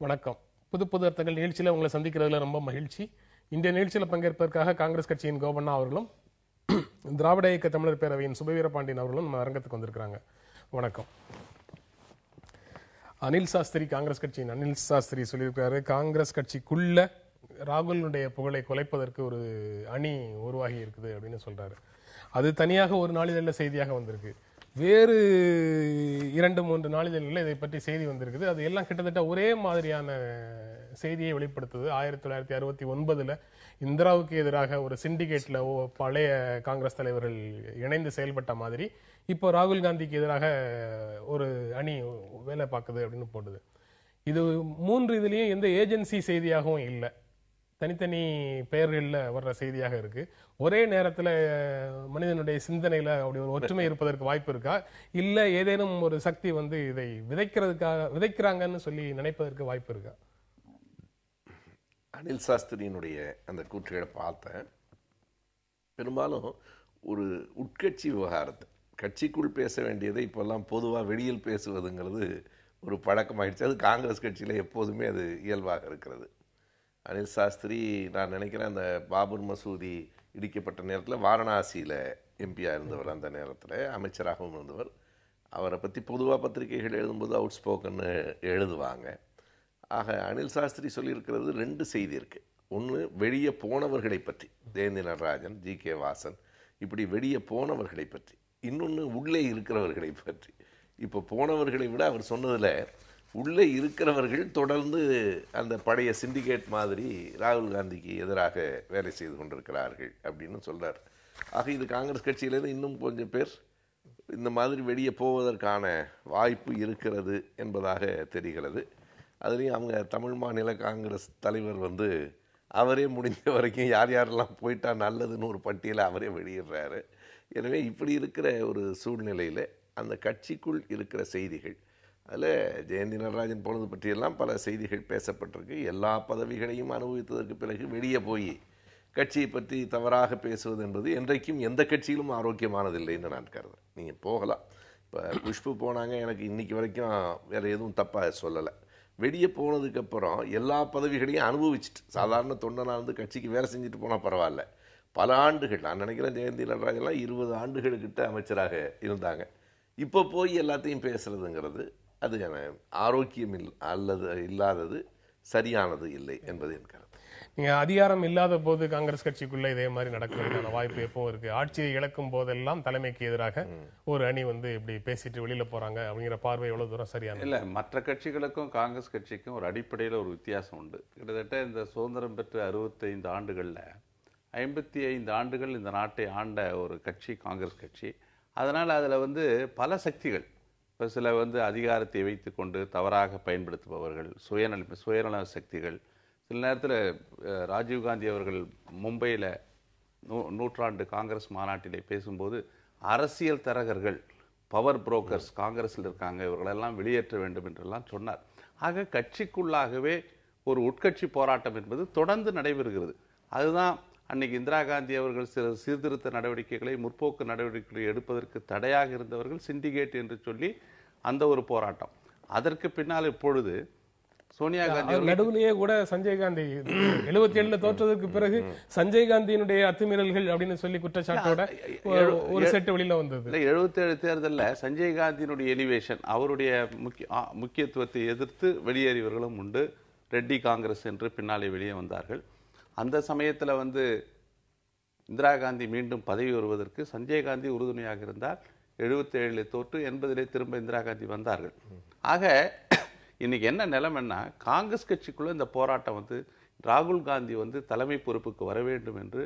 வணக்கம். புது புது அர்த்தங்கள் நிகழ்ச்சியில் உங்களை சந்திக்கிறதுல ரொம்ப மகிழ்ச்சி. இன்றைய நிகழ்ச்சியில் பங்கேற்பதற்காக காங்கிரஸ் கட்சியின் கோபண்ணா அவர்களும் திராவிட இயக்க தமிழர் பேரவையின் சுபவீர பாண்டியன் அவர்களும் நம்ம அரங்கத்துக்கு வந்திருக்கிறாங்க. வணக்கம். அனில் சாஸ்திரி, காங்கிரஸ் கட்சியின் அனில் சாஸ்திரி சொல்லியிருக்காரு, காங்கிரஸ் கட்சிக்குள்ள ராகுலுடைய புகழை குலைப்பதற்கு ஒரு அணி உருவாகி இருக்குது அப்படின்னு சொல்றாரு. அது தனியாக ஒரு நாளிதழில் செய்தியாக வந்திருக்கு. வேறு 2-3 நாளிதழ்களில் இதை பற்றி செய்தி வந்திருக்குது. அது எல்லாம் கிட்டத்தட்ட ஒரே மாதிரியான செய்தியை வெளிப்படுத்துது. 1969 இந்திராவுக்கு எதிராக ஒரு சிண்டிகேட்ல பழைய காங்கிரஸ் தலைவர்கள் இணைந்து செயல்பட்ட மாதிரி இப்போ ராகுல் காந்திக்கு எதிராக ஒரு அணி வேலை பார்க்குது அப்படின்னு போடுது. இது 3 இதுலயும் எந்த ஏஜென்சி செய்தியாகவும் இல்லை, தனித்தனி பெயர்களில் வர்ற செய்தியாக இருக்கு. ஒரே நேரத்தில் மனிதனுடைய சிந்தனையில அப்படி ஒரு ஒற்றுமை இருப்பதற்கு வாய்ப்பு இருக்கா, இல்ல ஏதேனும் ஒரு சக்தி வந்து இதை விதைக்கிறாங்கன்னு சொல்லி நினைப்பதற்கு வாய்ப்பு இருக்கா? அனில் சாஸ்திரியினுடைய அந்த கூற்றுகளை பார்த்தேன். பெரும்பாலும் ஒரு உட்கட்சி விவகாரத்தை கட்சிக்குள் பேச வேண்டியதை இப்போல்லாம் பொதுவாக வெளியில் பேசுவதுங்கிறது ஒரு பழக்கமாயிடுச்சு. அது காங்கிரஸ் கட்சியில் எப்போதுமே அது இயல்பாக இருக்கிறது. அனில் சாஸ்திரி, நான் நினைக்கிறேன், அந்த பாபர் மசூதி இடிக்கப்பட்ட நேரத்தில் வாரணாசியில் எம்பியாக இருந்தவர், அந்த நேரத்தில் அமைச்சராகவும் இருந்தவர். அவரை பற்றி பொதுவாக பத்திரிகைகள் எழுதும்போது அவுட் ஸ்போக்கன்னு எழுதுவாங்க. ஆக அனில் சாஸ்திரி சொல்லியிருக்கிறது 2 செய்தி இருக்குது. ஒன்று, வெளியே போனவர்களை பற்றி, ஜெயந்தி நடராஜன், ஜி.கே. வாசன், இப்படி வெளியே போனவர்களை பற்றி. இன்னொன்று, உள்ளே இருக்கிறவர்களை பற்றி. இப்போ போனவர்களை விட அவர் சொன்னதில் உள்ளே இருக்கிறவர்கள் தொடர்ந்து அந்த பழைய சிண்டிகேட் மாதிரி ராகுல் காந்திக்கு எதிராக வேலை செய்து கொண்டிருக்கிறார்கள் அப்படின்னு சொல்கிறார். ஆக இது காங்கிரஸ் கட்சியிலேருந்து இன்னும் கொஞ்சம் பேர் இந்த மாதிரி வெளியே போவதற்கான வாய்ப்பு இருக்கிறது என்பதாக தெரிகிறது. அதுலேயும் அவங்க தமிழ் மாநில காங்கிரஸ் தலைவர் வந்து அவரே முடிஞ்ச வரைக்கும் யார் யாரெல்லாம் போயிட்டா நல்லதுன்னு ஒரு பட்டியலை அவரே வெளியிடுறாரு. எனவே இப்படி இருக்கிற ஒரு சூழ்நிலையில் அந்த கட்சிக்குள் இருக்கிற செய்திகள், அதில் ஜெயந்தி நடராஜன் போனது பற்றியெல்லாம் பல செய்திகள் பேசப்பட்டிருக்கு. எல்லா பதவிகளையும் அனுபவித்ததற்கு பிறகு வெளியே போய் கட்சியை பற்றி தவறாக பேசுவது என்பது என்றைக்கும் எந்த கட்சியிலும் ஆரோக்கியமானதில்லைன்னு நான் கருதுறேன். நீங்கள் போகலாம், இப்போ குஷ்பு போனாங்க, எனக்கு இன்றைக்கி வரைக்கும் வேறு எதுவும் தப்பாக சொல்லலை. வெளியே போனதுக்கப்புறம் எல்லா பதவிகளையும் அனுபவிச்சுட்டு சாதாரண தொண்டனாக இருந்து கட்சிக்கு வேலை செஞ்சுட்டு போனால் பரவாயில்ல. பல ஆண்டுகள், நான் நினைக்கிறேன் ஜெயந்தி நடராஜன்லாம் 20 ஆண்டுகளுக்கிட்ட அமைச்சராக இருந்தாங்க. இப்போ போய் எல்லாத்தையும் பேசுகிறதுங்கிறது அது ஆரோக்கியம் இல்லாதது, சரியானது இல்லை என்பது என் கருத்து. நீங்க அதிகாரம் இல்லாத போது காங்கிரஸ் கட்சிக்குள்ள இதே மாதிரி நடக்கிறதுக்கான வாய்ப்பு எப்பவும் இருக்கு. ஆட்சியை இழக்கும் போதெல்லாம் தலைமைக்கு எதிராக ஒரு அணி வந்து இப்படி பேசிட்டு வெளியில போறாங்க அப்படிங்கிற பார்வை எவ்வளவு தூரம் சரியான இல்லை? மற்ற கட்சிகளுக்கும் காங்கிரஸ் கட்சிக்கும் ஒரு அடிப்படையில் ஒரு வித்தியாசம் உண்டு. கிட்டத்தட்ட இந்த சுதந்திரம் பெற்ற 65 ஆண்டுகளில் 55 ஆண்டுகள் இந்த நாட்டை ஆண்ட ஒரு கட்சி காங்கிரஸ் கட்சி. அதனால் அதில் வந்து பல சக்திகள், இப்போ சில வந்து அதிகாரத்தை வைத்து கொண்டு தவறாக பயன்படுத்துபவர்கள், சுயநல சக்திகள். சில நேரத்தில் ராஜீவ்காந்தி அவர்கள் மும்பையில் நூற்றாண்டு காங்கிரஸ் மாநாட்டிலே பேசும்போது அரசியல் தரகர்கள், பவர் புரோக்கர்ஸ் காங்கிரஸில் இருக்காங்க, இவர்களெல்லாம் வெளியேற்ற வேண்டும் என்றெல்லாம் சொன்னார். ஆக கட்சிக்குள்ளாகவே ஒரு உட்கட்சி போராட்டம் என்பது தொடர்ந்து நடைபெறுகிறது. அதுதான் அன்னைக்கு இந்திரா காந்தி அவர்கள் சில சீர்திருத்த நடவடிக்கைகளை, முற்போக்கு நடவடிக்கைகளை எடுப்பதற்கு தடையாக இருந்தவர்கள் சிண்டிகேட் என்று சொல்லி அந்த ஒரு போராட்டம். அதற்கு பின்னால் இப்பொழுது சோனியா காந்தி நடுவிலேயே கூட சஞ்சய் காந்தி 77 தோற்றதுக்கு பிறகு சஞ்சய் காந்தியினுடைய அத்துமீறல்கள் அப்படின்னு சொல்லி குற்றச்சாட்டோட ஒரு செட்டு வெளியில வந்தது. 77 தேர்தலில் சஞ்சய் காந்தியினுடைய எலிவேஷன், அவருடைய முக்கியத்துவத்தை எதிர்த்து வெளியேறியவர்களும் உண்டு. ரெட்டி காங்கிரஸ் என்று பின்னாலே வெளியே வந்தார்கள். அந்த சமயத்தில் வந்து இந்திரா காந்தி மீண்டும் பதவி வருவதற்கு சஞ்சய் காந்தி உறுதுணையாக இருந்தார். 77 தோற்று 80 திரும்ப இந்திரா காந்தி வந்தார்கள். ஆக இன்னைக்கு என்ன நிலைமைன்னா, காங்கிரஸ் கட்சிக்குள்ள இந்த போராட்டம் வந்து ராகுல் காந்தி வந்து தலைமை பொறுப்புக்கு வர வேண்டும் என்று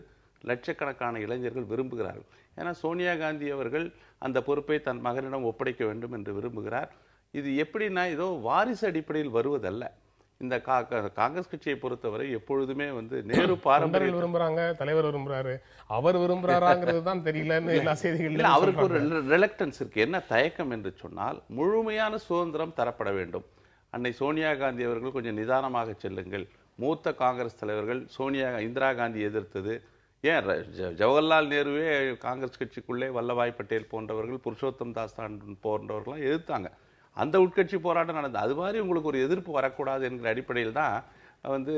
லட்சக்கணக்கான இளைஞர்கள் விரும்புகிறார்கள். ஏன்னா சோனியா காந்தி அவர்கள் அந்த பொறுப்பை தன் மகனிடம் ஒப்படைக்க வேண்டும் என்று விரும்புகிறார். இது எப்படின்னா, ஏதோ வாரிசு அடிப்படையில் வருவதல்ல. இந்த காங்கிரஸ் கட்சியை பொறுத்தவரை எப்பொழுதுமே வந்து நேரு பாரம்பரியம் விரும்புறாங்க, தலைவர் விரும்புறாரு, அவர் விரும்புறாராங்கிறது தான் தெரியலன்னு எல்லா செய்திகளும். அவருக்கு ஒரு ரிலக்டன்ஸ் இருக்கு. என்ன தயக்கம் என்று சொன்னால், முழுமையான சுதந்திரம் தரப்பட வேண்டும். அன்னை சோனியா காந்தி அவர்கள் கொஞ்சம் நிதானமாக செல்லுங்கள். மூத்த காங்கிரஸ் தலைவர்கள் இந்திரா காந்தி எதிர்த்தது, ஏன் ஜவஹர்லால் நேருவே காங்கிரஸ் கட்சிக்குள்ளே வல்லபாய் பட்டேல் போன்றவர்கள், புருஷோத்தம் தாஸ் போன்றவர்கள்லாம் எதிர்த்தாங்க. அந்த உட்கட்சி போராட்டம் நடந்தது. அது மாதிரி உங்களுக்கு ஒரு எதிர்ப்பு வரக்கூடாது என்கிற அடிப்படையில் தான் வந்து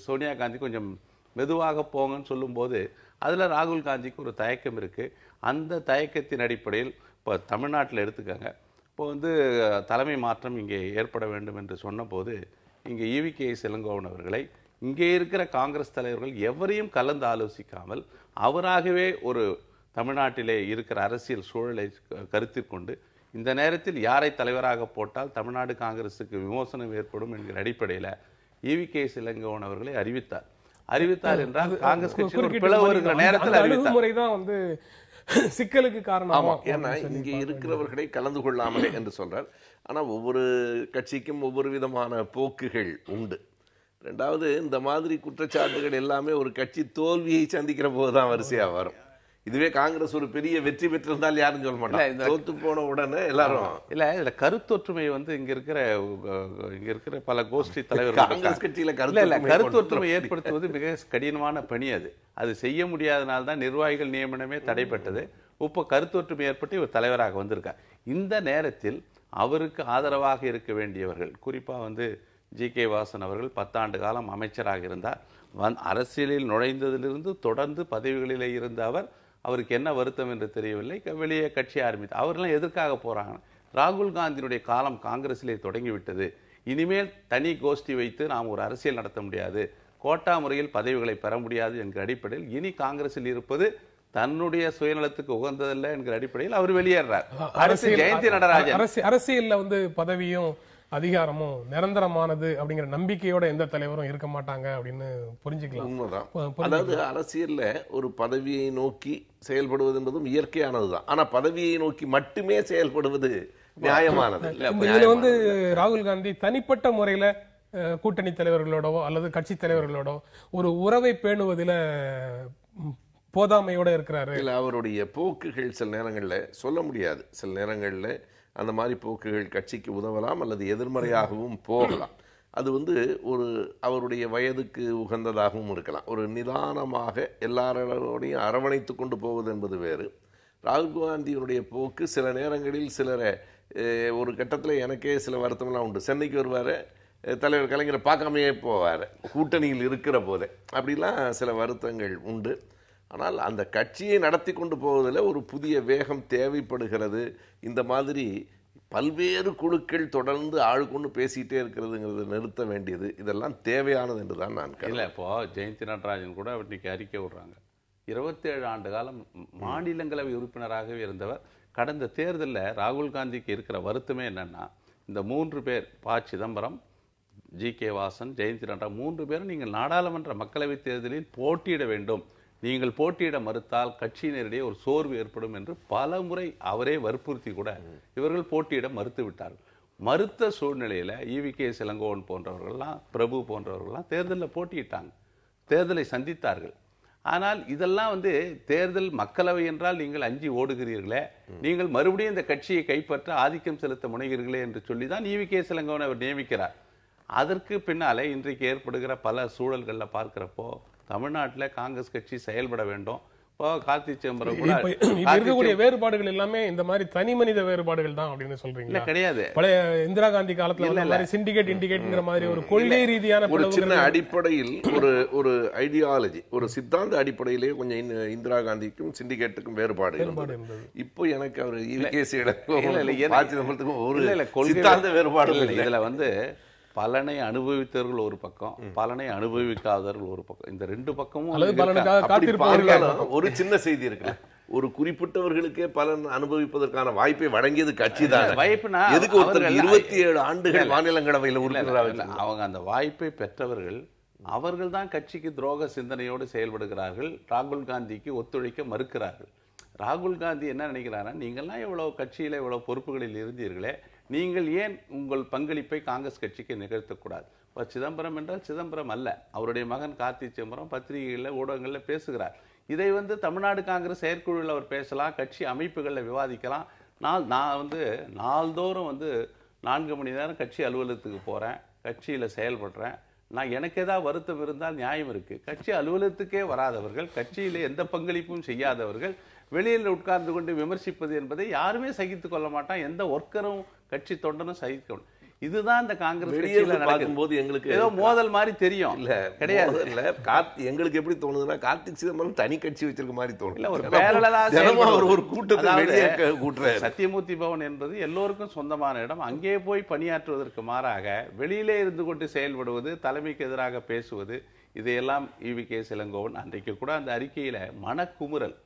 சோனியா காந்தி கொஞ்சம் மெதுவாக போங்கன்னு சொல்லும்போது அதில் ராகுல் காந்திக்கு ஒரு தயக்கம் இருக்குது. அந்த தயக்கத்தின் அடிப்படையில் இப்போ தமிழ்நாட்டில் எடுத்துக்கங்க, இப்போ வந்து தலைமை மாற்றம் இங்கே ஏற்பட வேண்டும் என்று சொன்னபோது இங்கே EVKS இளங்கோவன் அவர்களை இங்கே இருக்கிற காங்கிரஸ் தலைவர்கள் எவரையும் கலந்து ஆலோசிக்காமல் அவராகவே ஒரு தமிழ்நாட்டிலே இருக்கிற அரசியல் சூழலை கருத்தில் கொண்டு இந்த நேரத்தில் யாரை தலைவராக போட்டால் தமிழ்நாடு காங்கிரஸுக்கு விமோசனம் ஏற்படும் என்கிற அடிப்படையில் EVKS இளங்கோவன் அவர்களை அறிவித்தார் என்றால் காங்கிரஸ் கட்சி பிளவு வருகிற நேரத்தில் அறிவித்தார் வந்து சிக்கலுக்கு காரணம். ஏன்னா இங்கே இருக்கிறவர்களை கலந்து கொள்ளாமலே என்று சொல்றார். ஆனா ஒவ்வொரு கட்சிக்கும் ஒவ்வொரு விதமான போக்குகள் உண்டு. ரெண்டாவது, இந்த மாதிரி குற்றச்சாட்டுகள் எல்லாமே ஒரு கட்சி தோல்வியை சந்திக்கிற போதுதான் வரிசையா வரும். இதுவே காங்கிரஸ் ஒரு பெரிய வெற்றி பெற்றிருந்தால் யாரும் சொல்ல மாட்டாங்க, தோத்து போன உடனே எல்லாரும் இல்ல. இதுல கருத்தொற்றுமை வந்து இங்க இருக்கிற பல கோஷ்டி தலைவர்கள் காங்கிரஸ் கட்சியில கருத்தொற்றுமை ஏற்படுத்துவது மிக கடினமான பணி. அது செய்ய முடியாதனால்தான் நிர்வாகிகள் நியமனமே தடைப்பட்டது. இப்போ கருத்தொற்றுமை ஏற்பட்டு இவர் தலைவராக வந்திருக்கார். இந்த நேரத்தில் அவருக்கு ஆதரவாக இருக்க வேண்டியவர்கள், குறிப்பா வந்து GK வாசன் அவர்கள் 10 ஆண்டு காலம் அமைச்சராக இருந்தார். அரசியலில் நுழைந்ததிலிருந்து தொடர்ந்து பதவிகளிலே இருந்த அவருக்கு என்ன வருத்தம் என்று தெரியவில்லை, வெளியே கட்சி ஆரம்பித்தார். அவர்களெல்லாம் எதற்காக போறாங்க? ராகுல் காந்தியினுடைய காலம் காங்கிரஸிலே தொடங்கிவிட்டது. இனிமேல் தனி கோஷ்டி வைத்து நாம் ஒரு அரசியல் நடத்த முடியாது, கோட்டா முறையில் பதவிகளை பெற முடியாது என்கிற அடிப்படையில் இனி காங்கிரஸில் இருப்பது தன்னுடைய சுயநலத்துக்கு உகந்ததல்ல என்கிற அடிப்படையில் அவர் வெளியேறார். ஜெயந்தி நடராஜன் அரசியல்ல வந்து பதவியும் அதிகாரமும் நிரந்தரமானது அப்படிங்கிற நம்பிக்கையோட எந்த தலைவரும் இருக்க மாட்டாங்க அப்படின்னு புரிஞ்சுக்கலாம். உண்மைதான். அதாவது அரசியல்ல ஒரு பதவியை நோக்கி செயல்படுவது என்பதும் இயற்கையானதுதான். ஆனா பதவியை நோக்கி மட்டுமே செயல்படுவது நியாயமானது. இதுல வந்து ராகுல் காந்தி தனிப்பட்ட முறையில கூட்டணி தலைவர்களோடோ அல்லது கட்சி தலைவர்களோடோ ஒரு உறவை பேணுவதில் போதாமையோட இருக்கிறாரு. இல்ல, அவருடைய போக்குகள் சில நேரங்கள்ல சொல்ல முடியாது. சில நேரங்கள்ல அந்த மாதிரி போக்குகள் கட்சிக்கு உதவலாம் அல்லது எதிர்மறையாகவும் போகலாம். அது வந்து ஒரு அவருடைய வயதுக்கு உகந்ததாகவும் இருக்கலாம். ஒரு நிதானமாக எல்லாரோடையும் அரவணைத்து கொண்டு போவது என்பது வேறு. ராகுல் காந்தியினுடைய போக்கு சில நேரங்களில் சிலரை ஒரு கட்டத்தில் எனக்கே சில வருத்தம்லாம் உண்டு. சென்னைக்கு வருவார், தலைவர் கலைஞரை பார்க்காமையே போவார் கூட்டணியில் இருக்கிற போதே. அப்படிலாம் சில வருத்தங்கள் உண்டு. ஆனால் அந்த கட்சியை நடத்தி கொண்டு போவதில் ஒரு புதிய வேகம் தேவைப்படுகிறது. இந்த மாதிரி பல்வேறு குழுக்கள் தொடர்ந்து ஆளுக்கொண்டு பேசிகிட்டே இருக்கிறதுங்கிறது நிறுத்த வேண்டியது, இதெல்லாம் தேவையானது என்று தான் நான் இல்லை. இப்போ ஜெயந்தி நடராஜன் கூட இன்னைக்கு அறிக்கை விடுறாங்க. 27 ஆண்டு காலம் மாநிலங்களவை உறுப்பினராகவே இருந்தவர். கடந்த தேர்தலில் ராகுல் காந்திக்கு இருக்கிற வருத்தமே என்னன்னா, இந்த 3 பேர், ப. சிதம்பரம், GK வாசன், ஜெயந்தி நடராஜன் 3 பேரும் நீங்கள் நாடாளுமன்ற மக்களவைத் தேர்தலில் போட்டியிட வேண்டும், நீங்கள் போட்டியிட மறுத்தால் கட்சியினரிடையே ஒரு சோர்வு ஏற்படும் என்று பல முறை அவரே வற்புறுத்தி கூட இவர்கள் போட்டியிட மறுத்து விட்டார்கள். மறுத்த சூழ்நிலையில EVKS இளங்கோவன் போன்றவர்கள்லாம், பிரபு போன்றவர்கள்லாம் தேர்தலில் போட்டியிட்டாங்க, தேர்தலை சந்தித்தார்கள். ஆனால் இதெல்லாம் வந்து தேர்தல் மக்களவை என்றால் நீங்கள் அஞ்சி ஓடுகிறீர்களே, நீங்கள் மறுபடியும் இந்த கட்சியை கைப்பற்ற ஆதிக்கம் செலுத்த முனைகிறீர்களே என்று சொல்லி தான் EVKS இளங்கோவன் அவர் நியமிக்கிறார். அதற்கு பின்னாலே இன்றைக்கு ஏற்படுகிற பல சூழல்களில் பார்க்கிறப்போ தமிழ்நாட்டில் காங்கிரஸ் கட்சி செயல்பட வேண்டும். இப்போ கார்த்தி சிதம்பரம் கூட இருக்கக்கூடிய வேறுபாடுகள் எல்லாமே இந்த மாதிரி தனி மனித வேறுபாடுகள் தான் அப்படின்னு சொல்றீங்க? கிடையாது. பழைய இந்திரா காந்தி காலத்துல சிண்டிகேட் இண்டிகேட்ங்கிற மாதிரி ஒரு கொள்கை ரீதியான ஒரு சின்ன அடிப்படையில் ஒரு ஐடியாலஜி, ஒரு சித்தாந்த அடிப்படையிலேயே கொஞ்சம் இந்திரா காந்திக்கும் சிண்டிகேட்டுக்கும் வேறுபாடு இருந்தது. இப்போ எனக்கு அவர் EVKS ஒரு சித்தாந்த வேறுபாடு இல்லை. இதுல வந்து பலனை அனுபவித்தவர்கள் ஒரு பக்கம், பலனை அனுபவிக்காதவர்கள் ஒரு பக்கம், இந்த 2 பக்கமும் ஒரு சின்ன செய்தி இருக்கு. ஒரு குறிப்பிட்டவர்களுக்கே பலன் அனுபவிப்பதற்கான வாய்ப்பை வழங்கியது கட்சி தான். எதுக்கு ஒருத்தர் 27 ஆண்டுகள் மாநிலங்களவையில் உறுப்பினராக அவங்க அந்த வாய்ப்பை பெற்றவர்கள், அவர்கள் தான் கட்சிக்கு துரோக சிந்தனையோடு செயல்படுகிறார்கள். ராகுல் காந்திக்கு ஒத்துழைக்க மறுக்கிறார்கள். ராகுல் காந்தி என்ன நினைக்கிறாரா, நீங்கள்லாம் இவ்வளவு கட்சியில இவ்வளவு பொறுப்புகளில் இருந்தீர்களே, நீங்கள் ஏன் உங்கள் பங்களிப்பை காங்கிரஸ் கட்சிக்கு நிகழ்த்தக்கூடாது? இப்போ சிதம்பரம் என்றால் சிதம்பரம் அல்ல, அவருடைய மகன் கார்த்தி சிதம்பரம் பத்திரிகைகளில் ஊடகங்களில் பேசுகிறார். இதை வந்து தமிழ்நாடு காங்கிரஸ் செயற்குழுவில் அவர் பேசலாம், கட்சி அமைப்புகளில் விவாதிக்கலாம். நான் வந்து நாள்தோறும் வந்து 4 மணி நேரம் கட்சி அலுவலகத்துக்கு போகிறேன், கட்சியில் செயல்படுறேன். நான் எனக்கு ஏதாவது வருத்தம் இருந்தால் நியாயம் இருக்குது. கட்சி அலுவலகத்துக்கே வராதவர்கள், கட்சியில் எந்த பங்களிப்பும் செய்யாதவர்கள், வெளியில் உட்கார்ந்து கொண்டு விமர்சிப்பது என்பதை யாருமே சகித்துக் கொள்ள மாட்டான். எந்த ஒர்க்கரும் கட்சி தொண்டனும் சகிக்கணும். இதுதான் இந்த காங்கிரஸ் கட்சியில பார்க்கும்போது எங்களுக்கு ஏதோ மோதல் மாதிரி தெரியும். இல்ல கிடையாது. இல்ல எங்களுக்கு எப்படி தோணுதுன்னா கார்த்திக் சிதம்பரம் தனி கட்சி வச்சிருக்க மாதிரி தோணும். இல்ல ஒரு பேரலா ஒரு கூட்டத்தை கூட்டுறாரு. சத்தியமூர்த்தி பவன் என்பது எல்லோருக்கும் சொந்தமான இடம். அங்கே போய் பணியாற்றுவதற்கு மாறாக வெளியிலே இருந்து கொண்டு செயல்படுவது, தலைமைக்கு எதிராக பேசுவது, இதையெல்லாம் ஈவி.கே. இளங்கோவன் அன்றைக்கு கூட அந்த அறிக்கையில மனக்குமுறல்,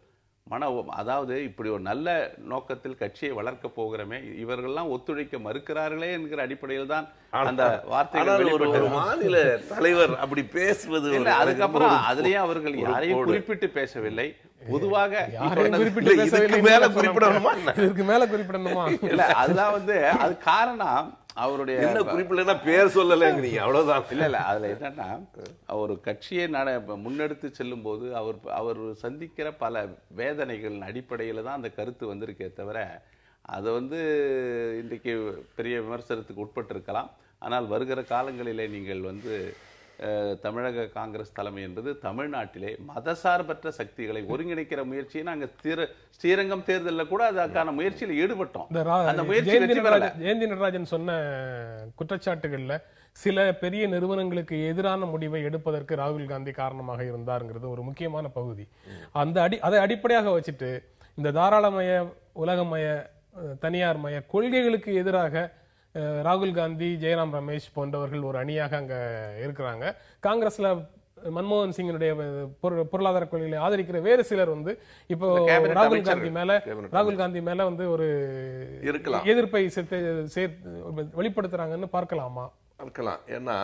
அதாவது இப்படி ஒரு நல்ல நோக்கத்தில் கட்சியை வளர்க்க போகிறோமே, இவர்கள்லாம் ஒத்துழைக்க மறுக்கிறார்களே என்கிற அடிப்படையில் தான் அந்த வார்த்தைகள் ஒரு மாநில தலைவர் அப்படி பேசுவது. அதுக்கப்புறம் அதுலயும் அவர்கள் யாரையும் குறிப்பிட்டு பேசவில்லை. பொதுவாக இல்ல அதுதான் அது காரணம். அவருடைய என்ன குறிப்பில்லைன்னா பேர் சொல்லலைங்கிறீங்க, அவ்வளவுதான். இல்ல அதுல என்னன்னா, ஒரு கட்சியை முன்னெடுத்து செல்லும் போது அவர் சந்திக்கிற பல வேதனைகளின் அடிப்படையில தான் அந்த கருத்து வந்திருக்கே தவிர, அதை இன்றைக்கு பெரிய விமர்சனத்துக்கு உட்பட்டிருக்கலாம். ஆனால் வருகிற காலங்களிலே நீங்கள் தமிழக காங்கிரஸ் தலைமை என்பது தமிழ்நாட்டிலே மதசார்பற்ற சக்திகளை ஒருங்கிணைக்கிற முயற்சியை நாங்கள் ஸ்ரீரங்கம் தேர்தலில் கூட அதற்கான முயற்சியில் ஈடுபட்டோம். அந்த முயற்சி ஜெயந்தி நடராஜன் சொன்ன குற்றச்சாட்டுகள்ல சில பெரிய நிறுவனங்களுக்கு எதிரான முடிவை எடுப்பதற்கு ராகுல் காந்தி காரணமாக இருந்தாருங்கிறது ஒரு முக்கியமான பகுதி. அதை அடிப்படையாக வச்சுட்டு இந்த தாராளமய, உலகமய, தனியார் மய கொள்கைகளுக்கு எதிராக ராகுல் காந்தி, ஜெயராம் ரமேஷ் போன்றவர்கள் ஒரு அணியாக அங்க இருக்கிறாங்க. காங்கிரஸ்ல மன்மோகன் சிங்கினுடைய பொருளாதார கொள்கைகளை ஆதரிக்கிற வேறு சிலர் இப்போ ராகுல் காந்தி மேல ஒரு எதிர்ப்பை வெளிப்படுத்துறாங்கன்னு பார்க்கலாம். ஏன்னா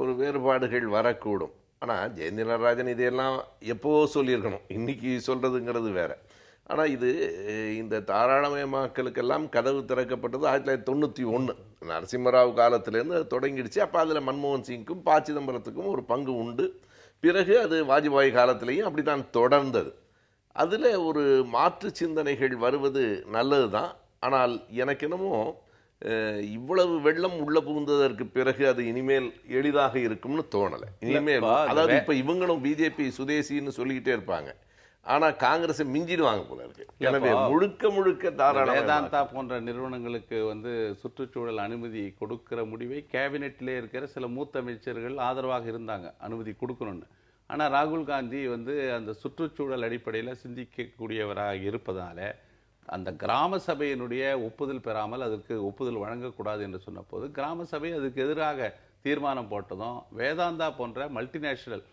ஒரு வேறுபாடுகள் வரக்கூடும். ஆனா ஜெயந்தி நடராஜன் இதையெல்லாம் எப்போ சொல்லியிருக்கணும், இன்னைக்கு சொல்றதுங்கிறது வேற. ஆனால் இந்த தாராளமயமாக்கலுக்கெல்லாம் கதவு திறக்கப்பட்டது 1991 நரசிம்மராவ் காலத்திலேருந்து அது தொடங்கிடுச்சு. அப்போ அதில் மன்மோகன் சிங்க்கும் ப. சிதம்பரத்துக்கும் ஒரு பங்கு உண்டு. பிறகு அது வாஜ்பாய் காலத்திலையும் அப்படி தான் தொடர்ந்தது. அதில் ஒரு மாற்று சிந்தனைகள் வருவது நல்லது தான். ஆனால் எனக்கு என்னமோ இவ்வளவு வெள்ளம் உள்ள புகுந்ததற்கு பிறகு அது இனிமேல் எளிதாக இருக்கும்னு தோணலை. இனிமேல் அதாவது இப்போ இவங்களும் பிஜேபி சுதேசின்னு சொல்லிக்கிட்டே இருப்பாங்க, ஆனா காங்கிரஸ் மிஞ்சிடுவாங்க போல இருக்கு. எனவே முழுக்க வேதாந்தா போன்ற நிறுவனங்களுக்கு சுற்றுச்சூழல் அனுமதி கொடுக்கிற முடிவை கேபினெட்டிலே இருக்கிற சில மூத்த அமைச்சர்கள் ஆதரவாக இருந்தாங்க, அனுமதி கொடுக்கணும்னு. ஆனா ராகுல் காந்தி அந்த சுற்றுச்சூழல் அடிப்படையில் சிந்திக்கக்கூடியவராக இருப்பதால அந்த கிராம சபையினுடைய ஒப்புதல் பெறாமல் அதற்கு ஒப்புதல் வழங்கக்கூடாது என்று சொன்ன போது கிராம சபை அதுக்கு எதிராக தீர்மானம் போட்டதும் வேதாந்தா போன்ற மல்டிநேஷனல்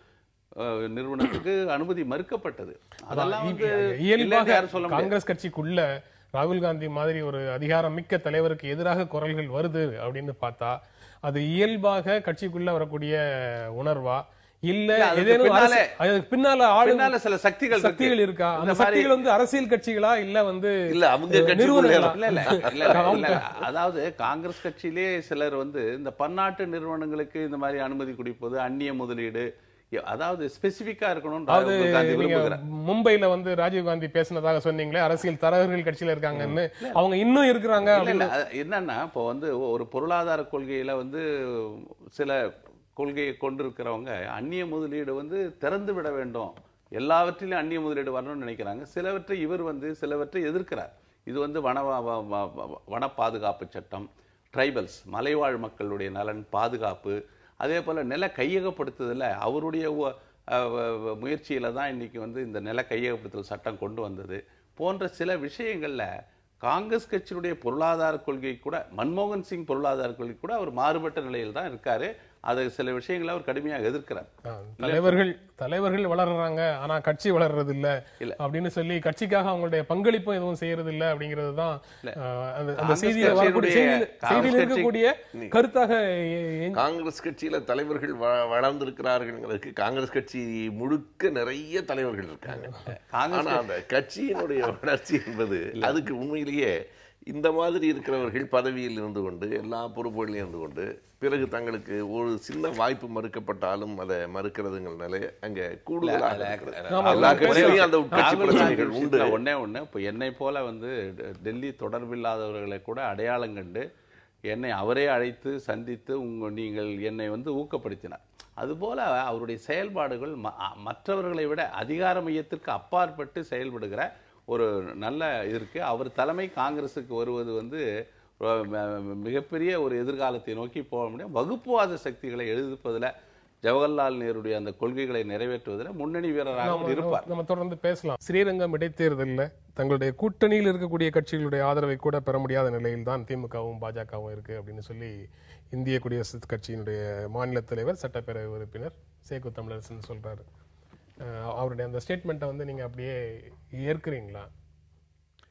நிறுவனத்துக்கு அனுமதி மறுக்கப்பட்டது. அதெல்லாம் காங்கிரஸ் கட்சிக்குள்ள ராகுல் காந்தி மாதிரி ஒரு அதிகாரம் மிக்க தலைவருக்கு எதிராக குரல்கள் வருது அப்படின்னு பார்த்தா அது இயல்பாக கட்சிக்குள்ள வரக்கூடிய உணர்வா, இல்ல பின்னால சில சக்திகள் இருக்கா? அந்த சக்திகள் அரசியல் கட்சிகளா இல்ல அதாவது காங்கிரஸ் கட்சியிலே சிலர் இந்த பன்னாட்டு நிறுவனங்களுக்கு இந்த மாதிரி அனுமதி கொடுப்பது, அந்நிய முதலீடு, அதாவது ஸ்பெசிபிக்கா இருக்கணும். மும்பைல ராஜீவ்காந்தி பேசினதாக சொன்னீங்களே, அரசியல் தரகர்கள் கட்சியில இருக்காங்கன்னு, அவங்க இன்னும் இருக்கிறாங்க. என்னன்னா இப்போ ஒரு பொருளாதார கொள்கையில சில கொள்கையை கொண்டிருக்கிறவங்க அந்நிய முதலீடு திறந்து விட வேண்டும், எல்லாவற்றிலும் அந்நிய முதலீடு வரணும்னு நினைக்கிறாங்க. சிலவற்றை இவர் சிலவற்றை எதிர்க்கிறார். இது வன பாதுகாப்பு சட்டம், ட்ரைபல்ஸ் மலைவாழ் மக்களுடைய நலன் பாதுகாப்பு, அதே போல நில கையகப்படுத்துதல அவருடைய முயற்சியில தான் இன்னைக்கு இந்த நில கையகப்படுத்தல் சட்டம் கொண்டு வந்தது போன்ற சில விஷயங்கள்ல காங்கிரஸ் கட்சியுடைய பொருளாதார கொள்கை கூட, மன்மோகன் சிங் பொருளாதார கொள்கை கூட அவர் மாறுபட்ட நிலையில் தான் இருக்காரு. அது சில விஷயங்களை அவர் கடுமையாக எதிர்க்கிறார். தலைவர்கள் வளர்றாங்க, ஆனா கட்சி வளர்றது இல்ல அப்படின்னு சொல்லி கட்சிக்காக அவங்களுடைய பங்களிப்பும் எதுவும் செய்யறது இல்ல அப்படிங்கிறது தான் அந்த செய்தியில் இருக்கக்கூடிய கருத்தாக. காங்கிரஸ் கட்சியில தலைவர்கள் வளர்ந்திருக்கிறார்கள். காங்கிரஸ் கட்சி முழுக்க நிறைய தலைவர்கள் இருக்காங்க. ஆனா அந்த கட்சியினுடைய வளர்ச்சி என்பது அதுக்கு உண்மையிலேயே இந்த மாதிரி இருக்கிறவர்கள் பதவியில் இருந்து கொண்டு எல்லா பொறுப்புகளிலும் இருந்து கொண்டு பிறகு தங்களுக்கு ஒரு சின்ன வாய்ப்பு மறுக்கப்பட்டாலும் அதை மறுக்கிறதுங்கிறதுனால அங்க ஒண்ணு. இப்போ என்னை போல டெல்லி தொடர்பில்லாதவர்களை கூட அடையாளம் கண்டு என்னை அவரே அழைத்து சந்தித்து நீங்கள் என்னை ஊக்கப்படுத்தினார். அதுபோல் அவருடைய செயல்பாடுகள் மற்றவர்களை விட அதிகார மையத்திற்கு அப்பாற்பட்டு செயல்படுகிற ஒரு நல்ல இருக்கு. அவர் தலைமை காங்கிரஸுக்கு வருவது வந்து மிகப்பெரிய ஒரு எதிர்காலத்தை நோக்கி போக முடியும். வகுப்புவாத சக்திகளை எதிர்ப்பதில் ஜவஹர்லால் நேருடைய அந்த கொள்கைகளை நிறைவேற்றுவதில் முன்னணி வீரராக இருப்பார். நம்ம தொடர்ந்து பேசலாம். ஸ்ரீரங்கம் இடைத்தேர்தலில் தங்களுடைய கூட்டணியில் இருக்கக்கூடிய கட்சிகளுடைய ஆதரவை கூட பெற முடியாத நிலையில் தான் திமுகவும் பாஜகவும் இருக்கு அப்படின்னு சொல்லி இந்திய குடியரசுக் கட்சியினுடைய மாநில தலைவர் சட்டப்பேரவை உறுப்பினர் சேக்கு தமிழரசன் சொல்றாரு. அவருடைய அந்த ஸ்டேட்மெண்ட்டை வந்து நீங்க அப்படியே ஏற்கிறீங்களா?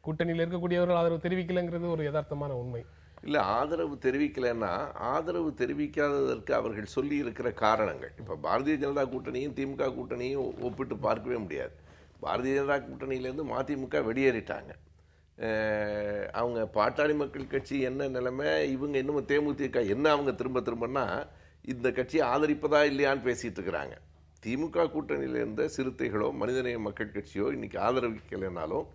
கூட்டணியில் இருக்கக்கூடியவர்கள் ஆதரவு தெரிவிக்கலைங்கிறது ஒரு யதார்த்தமான உண்மை. இல்லை, ஆதரவு தெரிவிக்கலைன்னா ஆதரவு தெரிவிக்காததற்கு அவர்கள் சொல்லி இருக்கிற காரணங்கள், இப்போ பாரதிய ஜனதா கூட்டணியும் திமுக கூட்டணியும் ஒப்பிட்டு பார்க்கவே முடியாது. பாரதிய ஜனதா கூட்டணியிலேருந்து மதிமுக வெளியேறிட்டாங்க. அவங்க பாட்டாளி மக்கள் கட்சி என்ன நிலைமை, இவங்க இன்னும் தேமுதிக என்ன, அவங்க திரும்ப திரும்பனா இந்த கட்சியை ஆதரிப்பதா இல்லையான்னு பேசிட்டு இருக்கிறாங்க. திமுக கூட்டணியில் இருந்த சிறுத்தைகளோ மனிதநேய மக்கள் கட்சியோ இன்னைக்கு ஆதரவிக்கலைனாலும்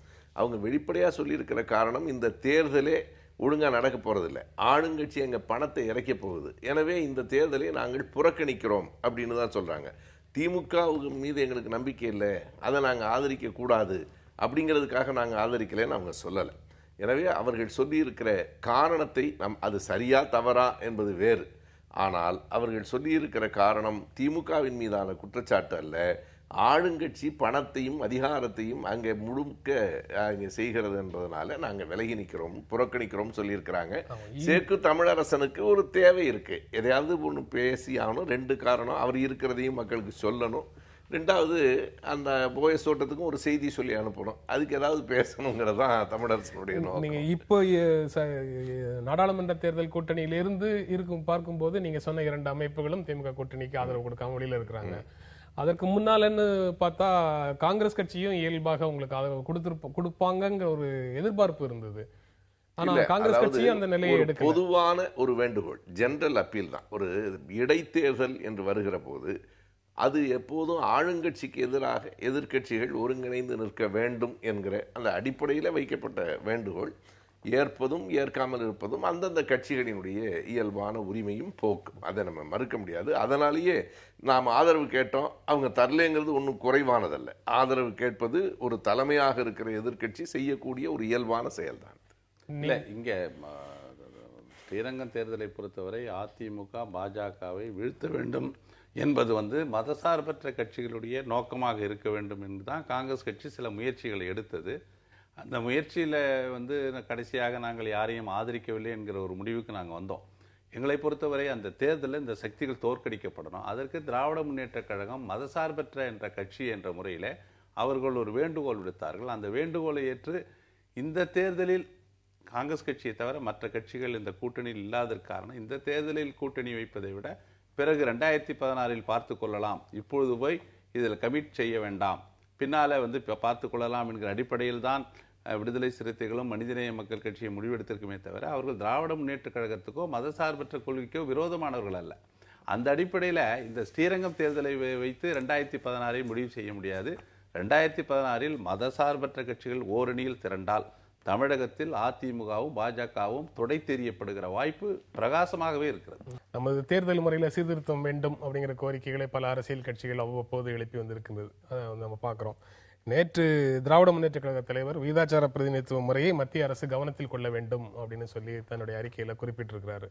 அவங்க வெளிப்படையாக சொல்லியிருக்கிற காரணம், இந்த தேர்தலே ஒழுங்காக நடக்க போகிறதில்ல, ஆளுங்கட்சி எங்கள் பணத்தை இறைக்க போகுது, எனவே இந்த தேர்தலை நாங்கள் புறக்கணிக்கிறோம் அப்படின்னு தான் சொல்கிறாங்க. திமுக மீது எங்களுக்கு நம்பிக்கை இல்லை, அதை நாங்கள் ஆதரிக்கக்கூடாது அப்படிங்கிறதுக்காக நாங்கள் ஆதரிக்கலைன்னு அவங்க சொல்லலை. எனவே அவர்கள் சொல்லியிருக்கிற காரணத்தை அது சரியா தவறா என்பது வேறு. ஆனால் அவர்கள் சொல்லியிருக்கிற காரணம் திமுகவின் மீதான குற்றச்சாட்டு அல்ல, ஆளுங்கட்சி பணத்தையும் அதிகாரத்தையும் அங்கே முழுக்க அங்கே செய்கிறது என்பதனால நாங்கள் விலகி நிற்கிறோம், புறக்கணிக்கிறோம் சொல்லியிருக்கிறாங்க. சேக்கு தமிழரசனுக்கு ஒரு தேவை இருக்கு, எதையாவது ஒன்று பேசி ஆகணும். ரெண்டு காரணம், அவர் இருக்கிறதையும் மக்களுக்கு சொல்லணும். ரெண்டாவது, அந்த போயஸ் தோட்டத்துக்கும் ஒரு செய்தி சொல்லி அனுப்பணும், அதுக்கு ஏதாவது பேசணுங்கிறதான் தமிழரசனுடைய நோக்கம். நீங்க இப்போ நாடாளுமன்ற தேர்தல் கூட்டணியிலிருந்து பார்க்கும்போது நீங்க சொன்ன இரண்டு அமைப்புகளும் திமுக கூட்டணிக்கு ஆதரவு கொடுக்காம வெளியில இருக்கிறாங்க. அதற்கு முன்னாலன்னு பார்த்தா காங்கிரஸ் கட்சியும் இயல்பாக உங்களுக்கு ஆதரவு கொடுப்பாங்கங்கிற ஒரு எதிர்பார்ப்பு இருந்தது. ஆனா காங்கிரஸ் கட்சியும் அந்த நிலையை எடுக்க பொதுவான ஒரு வேண்டுகோள், ஜெனரல் அப்பீல் தான். ஒரு இடைத்தேர்தல் என்று வருகிற போது அது எப்போதும் ஆளுங்கட்சிக்கு எதிராக எதிர்க்கட்சிகள் ஒருங்கிணைந்து நிற்க வேண்டும் என்கிற அந்த அடிப்படையில் வைக்கப்பட்ட வேண்டுகோள். ஏற்பதும் ஏற்காமல் இருப்பதும் அந்தந்த கட்சிகளினுடைய இயல்பான உரிமையும் போக்கும், அதை நம்ம மறுக்க முடியாது. அதனாலேயே நாம் ஆதரவு கேட்டோம், அவங்க தரலைங்கிறது ஒன்றும் குறைவானதல்ல. ஆதரவு கேட்பது ஒரு தலைமையாக இருக்கிற எதிர்க்கட்சி செய்யக்கூடிய ஒரு இயல்பான செயல்தான். இல்லை, இங்கே ஸ்ரீரங்கம் தேர்தலை பொறுத்தவரை அதிமுக பாஜகவை வீழ்த்த வேண்டும் என்பது வந்து மதசார்பற்ற கட்சிகளுடைய நோக்கமாக இருக்க வேண்டும் என்று தான் காங்கிரஸ் கட்சி சில முயற்சிகளை எடுத்தது. அந்த முயற்சியில் வந்து கடைசியாக நாங்கள் யாரையும் ஆதரிக்கவில்லை என்கிற ஒரு முடிவுக்கு நாங்கள் வந்தோம். எங்களை பொறுத்தவரை அந்த தேர்தலில் இந்த சக்திகள் தோற்கடிக்கப்படணும். அதற்கு திராவிட முன்னேற்றக் கழகம் மதசார்பற்ற என்ற கட்சி என்ற முறையில் அவர்கள் ஒரு வேண்டுகோள் விடுத்தார்கள். அந்த வேண்டுகோளை ஏற்று இந்த தேர்தலில் காங்கிரஸ் கட்சியை தவிர மற்ற கட்சிகள் இந்த கூட்டணியில் இல்லாததற்கு காரணம், இந்த தேர்தலில் கூட்டணி வைப்பதை விட பிறகு 2016 பார்த்து கொள்ளலாம், இப்பொழுது போய் இதில் கமிட் செய்ய வேண்டாம், பின்னால வந்து பார்த்து கொள்ளலாம் என்கிற அடிப்படையில் தான் விடுதலை சிறுத்தைகளும் மனிதநேய மக்கள் கட்சியை முடிவெடுத்திருக்குமே தவிர அவர்கள் திராவிட முன்னேற்ற கழகத்துக்கோ மதசார்பற்ற கொள்கைக்கோ விரோதமானவர்கள் அல்ல. அந்த அடிப்படையில் இந்த ஸ்ரீரங்கம் தேர்தலை வைத்து 2016 முடிவு செய்ய முடியாது. 2016 மதசார்பற்ற கட்சிகள் ஓரணியில் திரண்டால் தமிழகத்தில் அதிமுகவும் பாஜகவும் தொடை தெரியப்படுகிற வாய்ப்பு பிரகாசமாகவே இருக்கிறது. நமது தேர்தல் முறையில் சீர்திருத்தம் வேண்டும் அப்படிங்கிற கோரிக்கைகளை பல அரசியல் கட்சிகள் அவ்வப்போது எழுப்பி வந்திருக்கின்றது. அதை நம்ம பார்க்குறோம். நேற்று திராவிட முன்னேற்ற கழக தலைவர் விகிதாச்சார பிரதிநிதித்துவ முறையை மத்திய அரசு கவனத்தில் கொள்ள வேண்டும் அப்படின்னு சொல்லி தன்னுடைய அறிக்கையில் குறிப்பிட்டிருக்கிறாரு.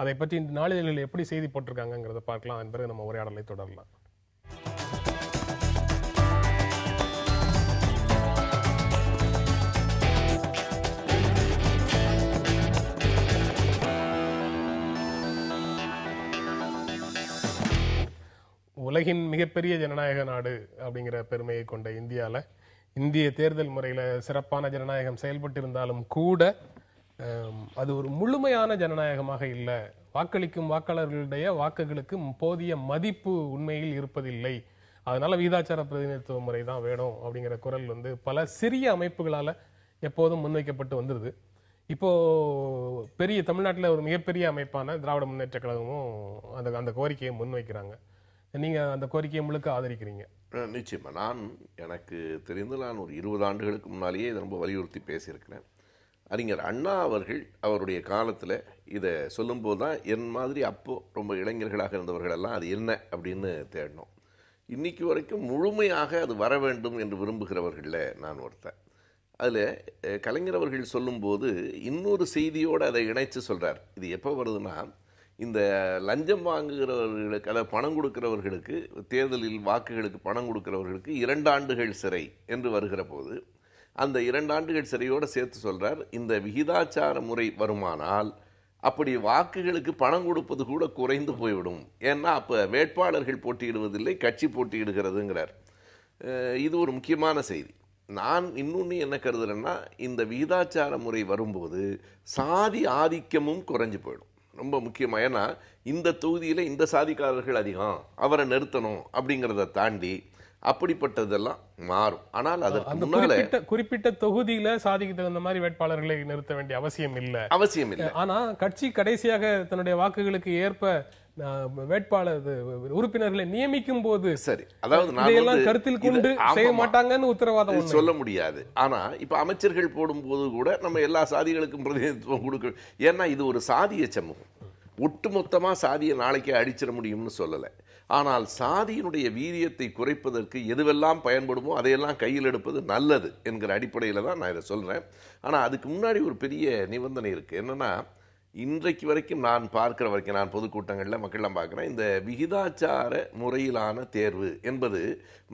அதை பற்றி நாளிதழில் எப்படி செய்தி போட்டிருக்காங்கிறத பார்க்கலாம். அதன் பிறகு நம்ம உரையாடலை தொடரலாம். உலகின் மிகப்பெரிய ஜனநாயக நாடு அப்படிங்கிற பெருமையை கொண்ட இந்தியாவில் இந்திய தேர்தல் முறையில் சிறப்பான ஜனநாயகம் செயல்பட்டு இருந்தாலும் கூட அது ஒரு முழுமையான ஜனநாயகமாக இல்லை. வாக்களிக்கும் வாக்காளர்களுடைய வாக்குகளுக்கு போதிய மதிப்பு உண்மையில் இருப்பதில்லை. அதனால விகிதாச்சார பிரதிநிதித்துவ முறை தான் வேணும் அப்படிங்கிற குரல் வந்து பல சிறிய அமைப்புகளால் எப்போதும் முன்வைக்கப்பட்டு வந்துடுது. இப்போ பெரிய தமிழ்நாட்டில் ஒரு மிகப்பெரிய அமைப்பான திராவிட முன்னேற்ற கழகமும் அந்த கோரிக்கையை முன்வைக்கிறாங்க. நீங்க அந்த கோரிக்கையை முழுக்க ஆதரிக்கிறீங்க? நிச்சயமா. எனக்கு தெரிந்து நான் ஒரு 20 ஆண்டுகளுக்கு முன்னாலேயே இதை ரொம்ப வலியுறுத்தி பேசியிருக்கிறேன். அறிஞர் அண்ணா அவர்கள் அவருடைய காலத்தில் இதை சொல்லும்போது தான் என் மாதிரி அப்போது ரொம்ப இளைஞர்களாக இருந்தவர்களெல்லாம் அது என்ன அப்படின்னு தேடணும். இன்னைக்கு வரைக்கும் முழுமையாக அது வர வேண்டும் என்று விரும்புகிறவர்களில் நான் ஒருத்தன். அதில் கலைஞர் அவர்கள் சொல்லும்போது இன்னொரு செய்தியோடு அதை இணைச்சு சொல்கிறார். இது எப்போ வருதுன்னா, இந்த லஞ்சம் வாங்குகிறவர்களுக்கு, அதாவது பணம் கொடுக்கிறவர்களுக்கு, தேர்தலில் வாக்குகளுக்கு பணம் கொடுக்கிறவர்களுக்கு 2 ஆண்டுகள் சிறை என்று வருகிற போது அந்த 2 ஆண்டுகள் சிறையோடு சேர்த்து சொல்கிறார், இந்த விகிதாச்சார முறை வருமானால் அப்படி வாக்குகளுக்கு பணம் கொடுப்பது கூட குறைந்து போய்விடும். ஏன்னா அப்போ வேட்பாளர்கள் போட்டியிடுவதில்லை, கட்சி போட்டியிடுகிறதுங்கிறார். இது ஒரு முக்கியமான செய்தி. நான் இன்னொன்று என்ன கருதுறேன்னா, இந்த விகிதாச்சார முறை வரும்போது சாதி ஆதிக்கமும் குறைஞ்சு போயிடும். ரொம்ப முக்கியமாக, ஏன்னா இந்த தொகுதியில் இந்த சாதிக்காரர்கள் அதிகம், அவரை நிறுத்தணும் அப்படிங்கிறத தாண்டி அப்படிப்பட்டதெல்லாம் மாறும். ஆனால் அதற்கு முன்னால குறிப்பிட்ட தொகுதியில சாதிக்கு தகுந்த மாதிரி வேட்பாளர்களை நிறுத்த வேண்டிய அவசியம் இல்லை. ஆனா கட்சி கடைசியாக தன்னுடைய வாக்குகளுக்கு ஏற்ப வேட்பாளர் உறுப்பினர்களை நியமிக்கும் போது சரி, அதாவது கருத்தில் கொண்டு செய்ய மாட்டாங்கன்னு உத்தரவாதம் சொல்ல முடியாது. ஆனா இப்ப அமைச்சர்கள் போடும்போது கூட நம்ம எல்லா சாதிகளுக்கும் பிரதிநிதித்துவம் கொடுக்க, ஏன்னா இது ஒரு சாதிய சமூகம். ஒட்டுமொத்தமா சாதியை நாளைக்கே அடிச்சிட முடியும்னு சொல்லலை. ஆனால் சாதியினுடைய வீரியத்தை குறைப்பதற்கு எதுவெல்லாம் பயன்படுமோ அதையெல்லாம் கையில் எடுப்பது நல்லது என்கிற அடிப்படையில் தான் நான் இதை சொல்கிறேன். ஆனால் அதுக்கு முன்னாடி ஒரு பெரிய நிபந்தனை இருக்குது. என்னென்னா, இன்றைக்கு வரைக்கும் நான் பார்க்குற வரைக்கும், நான் பொதுக்கூட்டங்களில் மக்கள்லாம் பார்க்குறேன், இந்த விகிதாச்சார முறையிலான தேர்வு என்பது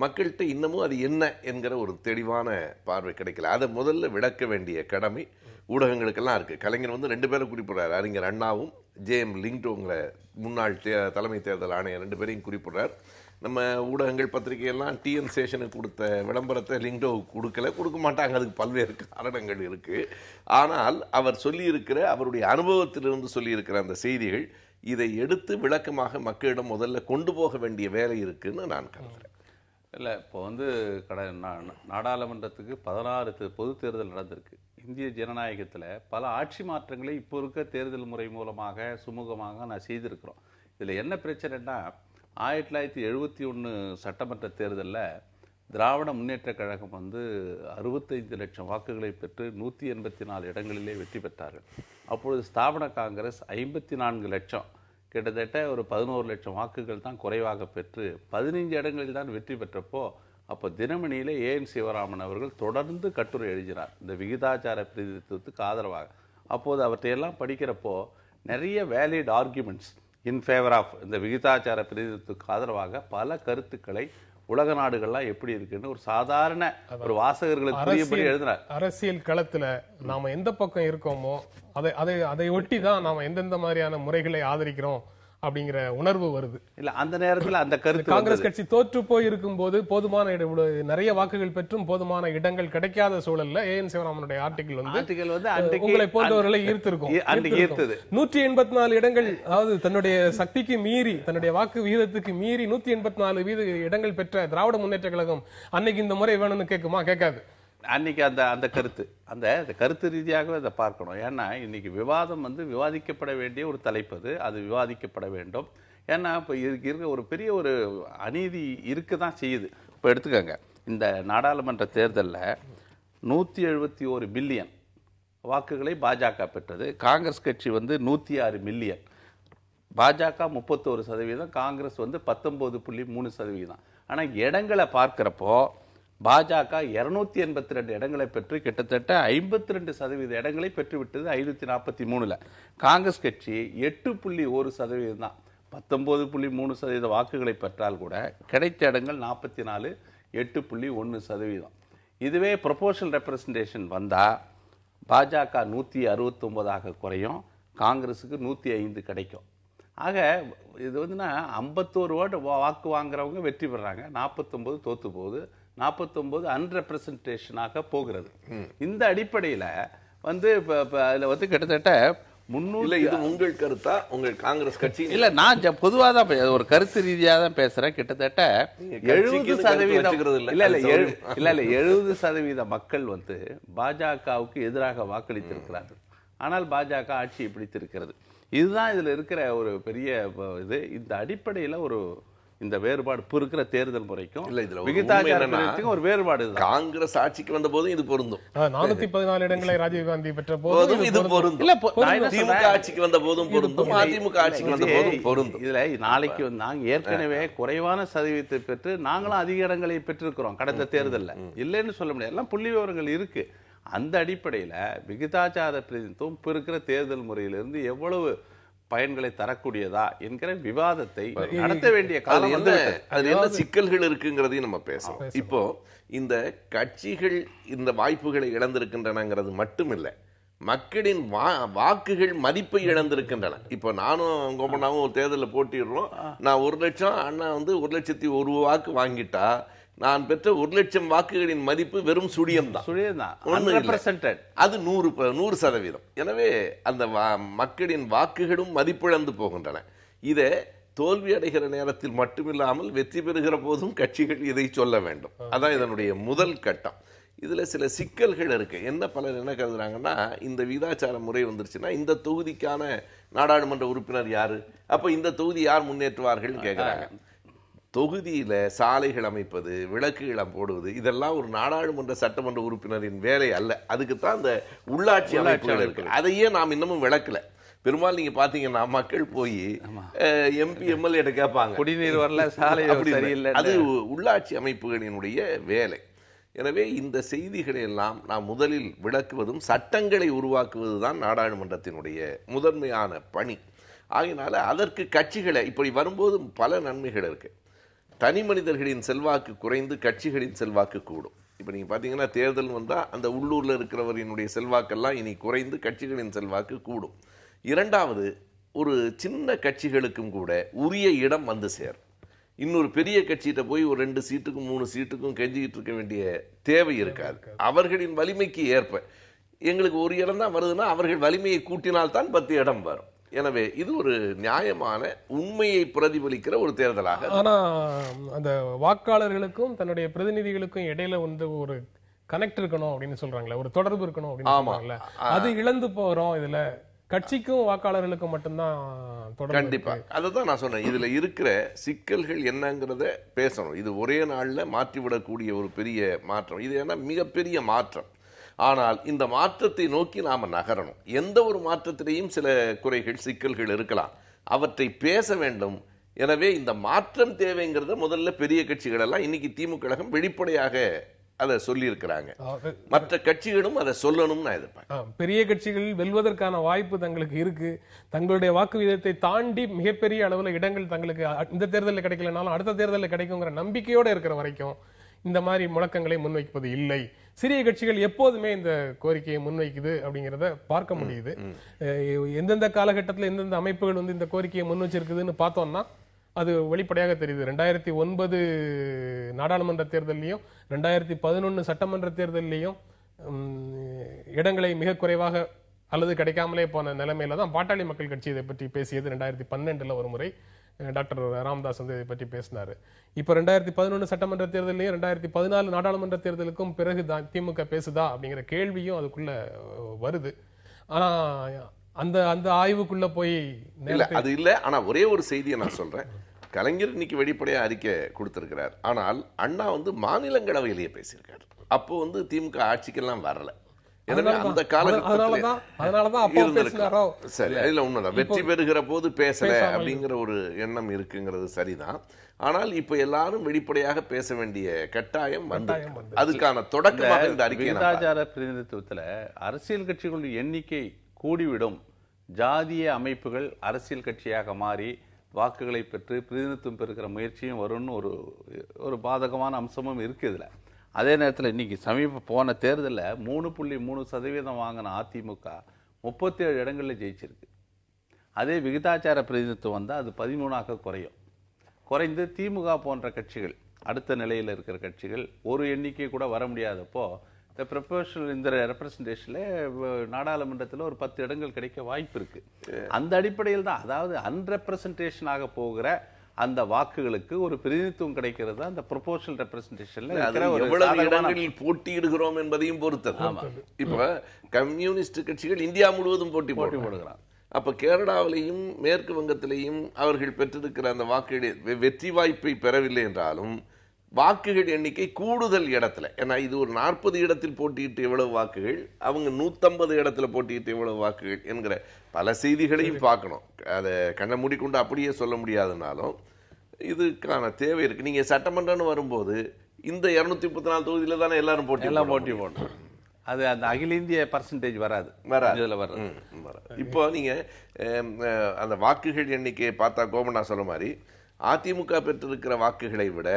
மக்கள்கிட்ட இன்னமும் அது என்ன என்கிற ஒரு தெளிவான பார்வை கிடைக்கல. அதை முதல்ல விளக்க வேண்டிய கடமை ஊடகங்களுக்கெல்லாம் இருக்குது. கலைஞர் 2 பேரை குறிப்பிடுறார். அறிஞர் அண்ணாவும் ஜேஎம் லிங்டோங்கிற முன்னாள் தலைமை தேர்தல் ஆணையர் 2 பேரையும் குறிப்பிடுறார். நம்ம ஊடகங்கள் பத்திரிகையெல்லாம் டிஎன் சேஷனுக்கு கொடுத்த விளம்பரத்தை லிங்டோவுக்கு கொடுக்க மாட்டாங்க. அதுக்கு பல்வேறு காரணங்கள் இருக்குது. ஆனால் அவர் சொல்லியிருக்கிற, அவருடைய அனுபவத்திலிருந்து சொல்லியிருக்கிற அந்த செய்திகள், இதை எடுத்து விளக்கமாக மக்களிடம் முதல்ல கொண்டு போக வேண்டிய வேலை இருக்குன்னு நான் கருதுகிறேன். இல்லை, இப்போ நாடாளுமன்றத்துக்கு 16 பொது தேர்தல் நடந்திருக்கு. இந்திய ஜனநாயகத்தில் பல ஆட்சி மாற்றங்களை இப்போ இருக்க தேர்தல் முறை மூலமாக சுமூகமாக நான் செய்திருக்கிறோம். இதில் என்ன பிரச்சனைன்னா, 1971 சட்டமன்ற தேர்தலில் திராவிட முன்னேற்றக் கழகம் 65 லட்சம் வாக்குகளை பெற்று 184 இடங்களிலே வெற்றி பெற்றார்கள். அப்பொழுது ஸ்தாபன காங்கிரஸ் 54 லட்சம், கிட்டத்தட்ட ஒரு 11 லட்சம் வாக்குகள் தான் குறைவாக பெற்று 15 இடங்களில் தான் வெற்றி பெற்றப்போ, அப்போ தினமணியில் ஏஎன் சிவராமன் அவர்கள் தொடர்ந்து கட்டுரை எழுதினார் இந்த விகிதாச்சார பிரதிநிதித்துவத்துக்கு ஆதரவாக. அப்போது அவற்றையெல்லாம் படிக்கிறப்போ நிறைய valid arguments in favour of இந்த விகிதாச்சார பிரதிநிதித்துவத்துக்கு ஆதரவாக பல கருத்துக்களை உலக நாடுகள்லாம் எப்படி இருக்குன்னு ஒரு சாதாரண ஒரு வாசகர்களுக்கு புரியபடி எழுதினார். அரசியல் களத்துல நாம எந்த பக்கம் இருக்கோமோ அதை ஒட்டி தான் நாம எந்தெந்த மாதிரியான முறைகளை ஆதரிக்கிறோம் அப்படிங்கிற உணர்வு வருது. இல்ல, அந்த நேரத்தில் அந்த கருத்து காங்கிரஸ் கட்சி தோற்று போய் இருக்கும் போது போதுமான நிறைய வாக்குகள் பெற்றும் போதுமான இடங்கள் கிடைக்காத சூழல்ல ஏஎன் சிவராமனுடைய ஆர்டிகிள் உங்களை போன்றவர்களை ஈர்த்திருக்கும். 184 இடங்கள், அதாவது தன்னுடைய சக்திக்கு மீறி, தன்னுடைய வாக்கு விகிதத்துக்கு மீறி 184 இடங்கள் பெற்ற திராவிட முன்னேற்ற கழகம் அன்னைக்கு இந்த முறை வேணும்னு கேட்குமா? கேட்காது. அன்னைக்கு அந்த கருத்து அந்த கருத்து ரீதியாகவே அதை பார்க்கணும். ஏன்னா இன்னைக்கு விவாதம் விவாதிக்கப்பட வேண்டிய ஒரு தலைப்பு, அது விவாதிக்கப்பட வேண்டும். ஏன்னா இப்போ இருக்க ஒரு பெரிய ஒரு அநீதி இருக்க தான் செய்யுது. இப்போ எடுத்துக்கோங்க, இந்த நாடாளுமன்ற தேர்தலில் 171 பில்லியன் வாக்குகளை பாஜக பெற்றது. காங்கிரஸ் கட்சி 106 மில்லியன். பாஜக 31%, காங்கிரஸ் 19.3%. ஆனால் இடங்களை பார்க்குறப்போ பாஜக 282 இடங்களை பெற்று கிட்டத்தட்ட 52% இடங்களை பெற்றுவிட்டது 543. காங்கிரஸ் கட்சி 8.1% தான், 19.3% வாக்குகளை பெற்றால் கூட கிடைத்த இடங்கள் 44, 8.1%. இதுவே ப்ரொபோர்ஷனல் ரெப்ரசன்டேஷன் வந்தால் பாஜக 169 குறையும், காங்கிரஸுக்கு 105 கிடைக்கும். ஆக இது 51 வாக்கு வாங்குறவங்க வெற்றி பெறாங்க, 49 தோத்து போகுது, 49 அன்ரெப்ரசன்டேஷனாக போகிறது. இந்த அடிப்படையில் அதில் கிட்டத்தட்ட 300. இது உங்கள் கருத்தா? உங்கள் காங்கிரஸ் கட்சி இல்ல, நான் பொதுவாக தான் ஒரு கருத்து ரீதியாக தான் பேசுறேன். கிட்டத்தட்ட 70% இல்ல 70% மக்கள் பாஜகவுக்கு எதிராக வாக்களித்திருக்கிறார்கள். ஆனால் பாஜக ஆட்சியை பிடித்திருக்கிறது. இதுதான் இதுல இருக்கிற ஒரு பெரிய இது. இந்த அடிப்படையில் இந்த வேறுபாடு இப்போ இருக்கிற தேர்தல் முறைக்கும் இல்ல, இதுல ஒரு விகிதாச்சார உண்மை என்னன்னா, பிரிவினத்துக்கும் ஒரு வேறுபாடு இதுதான். காங்கிரஸ் ஆட்சிக்கு வந்த போதும் இது பொருந்தும், 414 இடங்களை ராஜீவ்காந்தி பெற்ற போதும் போதும் இது பொருந்தும். இல்ல, நான் என்ன திமுக சொல்றேன், ஆட்சிக்கு வந்த போதும் பொருந்தும், அதிமுக ஆட்சிக்கு வந்த போதும் பொருந்தும். இதுல நாளைக்கு நாங்க ஏற்கனவே குறைவான சதவீதத்தை பெற்று நாங்களும் அதிக இடங்களை பெற்றிருக்கிறோம் கடந்த தேர்தல்ல, இல்லைன்னு சொல்ல முடியாது. எல்லாம் புள்ளி விவரங்கள் இருக்கு. அந்த அடிப்படையில விகிதாச்சார பிரதிநிதித்துவம் இப்ப இருக்கிற தேர்தல் முறையிலிருந்து எவ்வளவு பயன்களை தரக்கூடியதா என்கிற விவாதத்தை நடத்த வேண்டிய காலம் வந்து அது என்ன சிக்கல்கள் இருக்குங்கிறதையும் நம்ம பேசலாம். இப்போ இந்த கட்சிகள் இந்த வாய்ப்புகளை இழந்திருக்கின்றனங்கிறது மட்டுமில்ல, மக்களின் வாக்குகள் மதிப்பை இழந்திருக்கின்றன. இப்போ நானும் கோபண்ணாவும் ஒரு தேர்தலில் போட்டிடுறோம், நான் 1 லட்சம், அண்ணா வந்து 1,01,000 வாக்கு வாங்கிட்டா நான் பெற்ற 1,00,000 வாக்குகளின் மதிப்பு வெறும் சுழியம் தான். அது 100%. எனவே அந்த மக்களின் வாக்குகளும் மதிப்பிழந்து போகின்றன. இதை தோல்வி அடைகிற நேரத்தில் மட்டுமில்லாமல் வெற்றி பெறுகிற போதும் கட்சிகள் இதை சொல்ல வேண்டும். அதான் இதனுடைய முதல் கட்டம். இதுல சில சிக்கல்கள் இருக்கு. என்ன பலர் என்ன கருதுறாங்கன்னா, இந்த விகிதாச்சார முறை வந்துருச்சுன்னா இந்த தொகுதிக்கான நாடாளுமன்ற உறுப்பினர் யாரு, அப்ப இந்த தொகுதி யார் முன்னேற்றுவார்கள் கேட்கிறாங்க. தொகுதியில சாலைகள் அமைப்பது, விளக்குகள் போடுவது, இதெல்லாம் ஒரு நாடாளுமன்ற சட்டமன்ற உறுப்பினரின் வேலை அல்ல. அதுக்குத்தான் இந்த உள்ளாட்சி அமைப்புகள் இருக்கு. அதையே நாம் இன்னமும் விளக்கல. பெரும்பாலும் நீங்க பாத்தீங்கன்னா மக்கள் போய் MP MLA கேட்பாங்க, குடிநீர் வரல, சாலை சரியில்லை. அது உள்ளாட்சி அமைப்புகளினுடைய வேலை. எனவே இந்த செய்திகளை எல்லாம் நாம் முதலில் விளக்குவதும் சட்டங்களை உருவாக்குவதுதான் நாடாளுமன்றத்தினுடைய முதன்மையான பணி. ஆகையினால அதற்கு கட்சிகளை இப்படி வரும்போது பல நன்மைகள் இருக்கு. தனி மனிதர்களின் செல்வாக்கு குறைந்து கட்சிகளின் செல்வாக்கு கூடும். இப்போ நீங்க பாத்தீங்கன்னா தேர்தல் வந்தா அந்த உள்ளூர்ல இருக்கிறவரினுடைய செல்வாக்கெல்லாம் இனி குறைந்து கட்சிகளின் செல்வாக்கு கூடும். இரண்டாவது, ஒரு சின்ன கட்சிகளுக்கும் கூட உரிய இடம் வந்து சேரும். இன்னொரு பெரிய கட்சிகிட்ட போய் ஒரு 2 சீட்டுக்கும் 3 சீட்டுக்கும் கெஞ்சிக்கிட்டு இருக்க வேண்டிய தேவை இருக்காது. அவர்களின் வலிமைக்கு ஏற்ப எங்களுக்கு ஒரு இடம் தான் வருதுன்னா அவர்கள் வலிமையை கூட்டினால்தான் 10 இடம் வரும். எனவே இது ஒரு நியாயமான உண்மையை பிரதிபலிக்கிற ஒரு தேர்தலாக. ஆனா அந்த வாக்காளர்களுக்கும் தன்னுடைய பிரதிநிதிகளுக்கும் இடையில வந்து ஒரு கனெக்ட் இருக்கணும் அப்படின்னு சொல்றாங்களே, ஒரு தொடர்பு இருக்கணும் அப்படின்னு சொல்றாங்களே, அது இழந்து போறோம். இதுல கட்சிக்கும் வாக்காளர்களுக்கும் மட்டும்தான் தொடர்பு. கண்டிப்பா அதுதான் நான் சொன்னேன். இதுல இருக்கிற சிக்கல்கள் என்னங்கிறத பேசணும். இது ஒரே நாள்ல மாற்றிவிடக்கூடிய ஒரு பெரிய மாற்றம். இது என்ன மிகப்பெரிய மாற்றம். ஆனால் இந்த மாற்றத்தை நோக்கி நாம நகரணும். எந்த ஒரு மாற்றத்திலேயும் சில குறைகள் சிக்கல்கள் இருக்கலாம், அவற்றை பேச வேண்டும். எனவே இந்த மாற்றம் தேவைங்கிறத முதல்ல பெரிய கட்சிகள் எல்லாம் இன்னைக்கு திமுக கழகம் வெளிப்படையாக அதை சொல்லி இருக்கிறாங்க. மற்ற கட்சிகளும் அதை சொல்லணும் நான் எதிர்பார்க்கிறேன். பெரிய கட்சிகள் வெல்வதற்கான வாய்ப்பு தங்களுக்கு இருக்கு. தங்களுடைய வாக்கு விகிதத்தை தாண்டி மிகப்பெரிய அளவுல இடங்கள் தங்களுக்கு இந்த தேர்தலில் கிடைக்கலனாலும் அடுத்த தேர்தலில் கிடைக்குங்கிற நம்பிக்கையோட இருக்கிற வரைக்கும் இந்த மாதிரி முழக்கங்களை முன்வைப்பது இல்லை. சிறிய கட்சிகள் எப்போதுமே இந்த கோரிக்கையை முன்வைக்குது அப்படிங்கிறத பார்க்க முடியுது. எந்தெந்த காலகட்டத்தில் எந்தெந்த அமைப்புகள் வந்து இந்த கோரிக்கையை முன் வச்சிருக்குதுன்னு பார்த்தோம்னா அது வெளிப்படையாக தெரியுது. 2009 நாடாளுமன்ற தேர்தலையும் 2011 சட்டமன்ற தேர்தலையும் இடங்களை மிக குறைவாக அல்லது கிடைக்காமலே போன நிலைமையில தான் பாட்டாளி மக்கள் கட்சி இதை பற்றி பேசியது. 2012 ஒரு முறை டாக்டர் ராமதாஸ் வந்து இதை பற்றி பேசினாரு. இப்ப 2011 சட்டமன்ற தேர்தலையும் 2014 நாடாளுமன்ற தேர்தலுக்கும் பிறகு திமுக பேசுதா அப்படிங்கிற கேள்வியும் அதுக்குள்ள வருது. ஆனா அந்த அந்த ஆய்வுக்குள்ள போய் அது இல்ல. ஆனா ஒரே ஒரு செய்தியை நான் சொல்றேன். கலைஞர் இன்னைக்கு வெளிப்படையா அறிக்கை கொடுத்திருக்கிறார். ஆனால் அண்ணா வந்து மாநிலங்களவையிலேயே பேசியிருக்காரு. அப்போ வந்து திமுக ஆட்சிக்கெல்லாம் வரல. எனவே அந்த சரி, அதுல உண்மைதான். வெற்றி பெறுகிற போது பேசல அப்படிங்கிற ஒரு எண்ணம் இருக்குங்கிறது சரிதான். ஆனால் இப்ப எல்லாரும் வெளிப்படையாக பேச வேண்டிய கட்டாயம் வந்து அதுக்கான தொடக்கமாக இந்த அறிக்கை. விகிதாச்சார பிரதிநிதித்துவத்துல அரசியல் கட்சிகளுடைய எண்ணிக்கை கூடிவிடும், ஜாதிய அமைப்புகள் அரசியல் கட்சியாக மாறி வாக்குகளை பெற்று பிரதிநிதித்துவம் பெறுகிற முயற்சியும் வரும்னு ஒரு பாதகமான அம்சமும் இருக்கு இதுல. அதே நேரத்தில் இன்னைக்கு போன தேர்தலில் 3.3% வாங்கின அதிமுக 37 இடங்களில் ஜெயிச்சிருக்கு. அதே விகிதாச்சார பிரதிநிதித்துவம் வந்தால் அது 13ஆக குறைந்து திமுக போன்ற கட்சிகள் அடுத்த நிலையில் இருக்கிற கட்சிகள் ஒரு எண்ணிக்கை கூட வர முடியாதப்போ இந்த ப்ரொபோஷனல் இந்த ரெப்ரசன்டேஷனில் நாடாளுமன்றத்தில் ஒரு 10 இடங்கள் கிடைக்க வாய்ப்பு இருக்கு. அந்த அடிப்படையில் தான், அதாவது அன்ரெப்ரசன்டேஷனாக போகிற அந்த வாக்குகளுக்கு ஒரு பிரதிநிதித்துவம் கிடைக்கிறது அந்த ப்ரொபோஷனல் ரெப்ரசன்டேஷன்ல எவ்வளவு இடங்களில் போட்டியிடுகிறோம் என்பதையும் பொறுத்தது. இப்ப கம்யூனிஸ்ட் கட்சிகள் இந்தியா முழுவதும் போட்டி போடுகிறாங்க. அப்போ கேரளாவிலையும் மேற்கு வங்கத்திலையும் அவர்கள் பெற்றிருக்கிற அந்த வாக்குகள் வெற்றி வாய்ப்பை பெறவில்லை என்றாலும் வாக்குகள் எண்ணிக்கை கூடுதல் இடத்துல, ஏன்னா இது ஒரு 40 இடத்தில் போட்டியிட்டு எவ்வளவு வாக்குகள், அவங்க 150 இடத்துல போட்டியிட்டு எவ்வளவு வாக்குகள் என்கிற பல செய்திகளையும் பார்க்கணும். அதை கண்ண மூடிக்கொண்டு அப்படியே சொல்ல முடியாதுனாலும் இதுக்கான தேவை இருக்கு. நீங்க சட்டமன்றம்னு வரும்போது இந்த 234 தொகுதியில தானே எல்லாரும் போட்டி போடணும். அது அந்த அகில இந்திய பர்சன்டேஜ் வராது. இப்போ நீங்க அந்த வாக்குகள் எண்ணிக்கையை பார்த்தா கோபண்ணா சொல்ல மாதிரி அதிமுக பெற்றிருக்கிற வாக்குகளை விட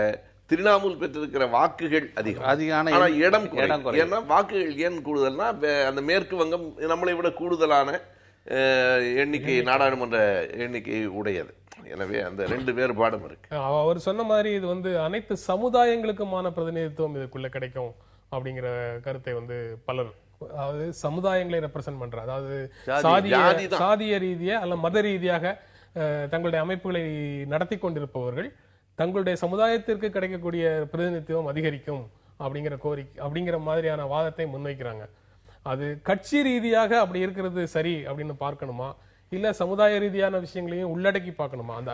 திரிணாமுல் பெற்றிருக்கிற வாக்குகள் அதிகம், இடம் குறையும். ஏன்னா வாக்குகள் ஏன் கூடுதல்னா அந்த மேற்கு வங்கம் நம்மளை விட கூடுதலான எண்ணிக்கை நாடாளுமன்ற எண்ணிக்கை உடையது. எனவே அந்த 2 வேறுபாடும் இருக்கு. அவர் சொன்ன மாதிரி இது அனைத்து சமுதாயங்களுக்குமான பிரதிநிதித்துவம் இதுக்குள்ள கிடைக்கும் அப்படிங்கிற கருத்தை பலர், அதாவது சமுதாயங்களை ரெப்ரசென்ட் பண்ற, அதாவது சாதிய ரீதியா அல்ல மத ரீதியாக தங்களுடைய அமைப்புகளை நடத்தி கொண்டிருப்பவர்கள் தங்களுடைய சமுதாயத்திற்கு கிடைக்கக்கூடிய பிரதிநிதித்துவம் அதிகரிக்கும் அப்படிங்கிற மாதிரியான வாதத்தை முன்வைக்கிறாங்க. அது கட்சி ரீதியாக அப்படி இருக்கிறது சரி அப்படின்னு பார்க்கணுமா, இல்ல சமுதாய ரீதியான விஷயங்களையும் உள்ளடக்கி பார்க்கணுமா? அந்த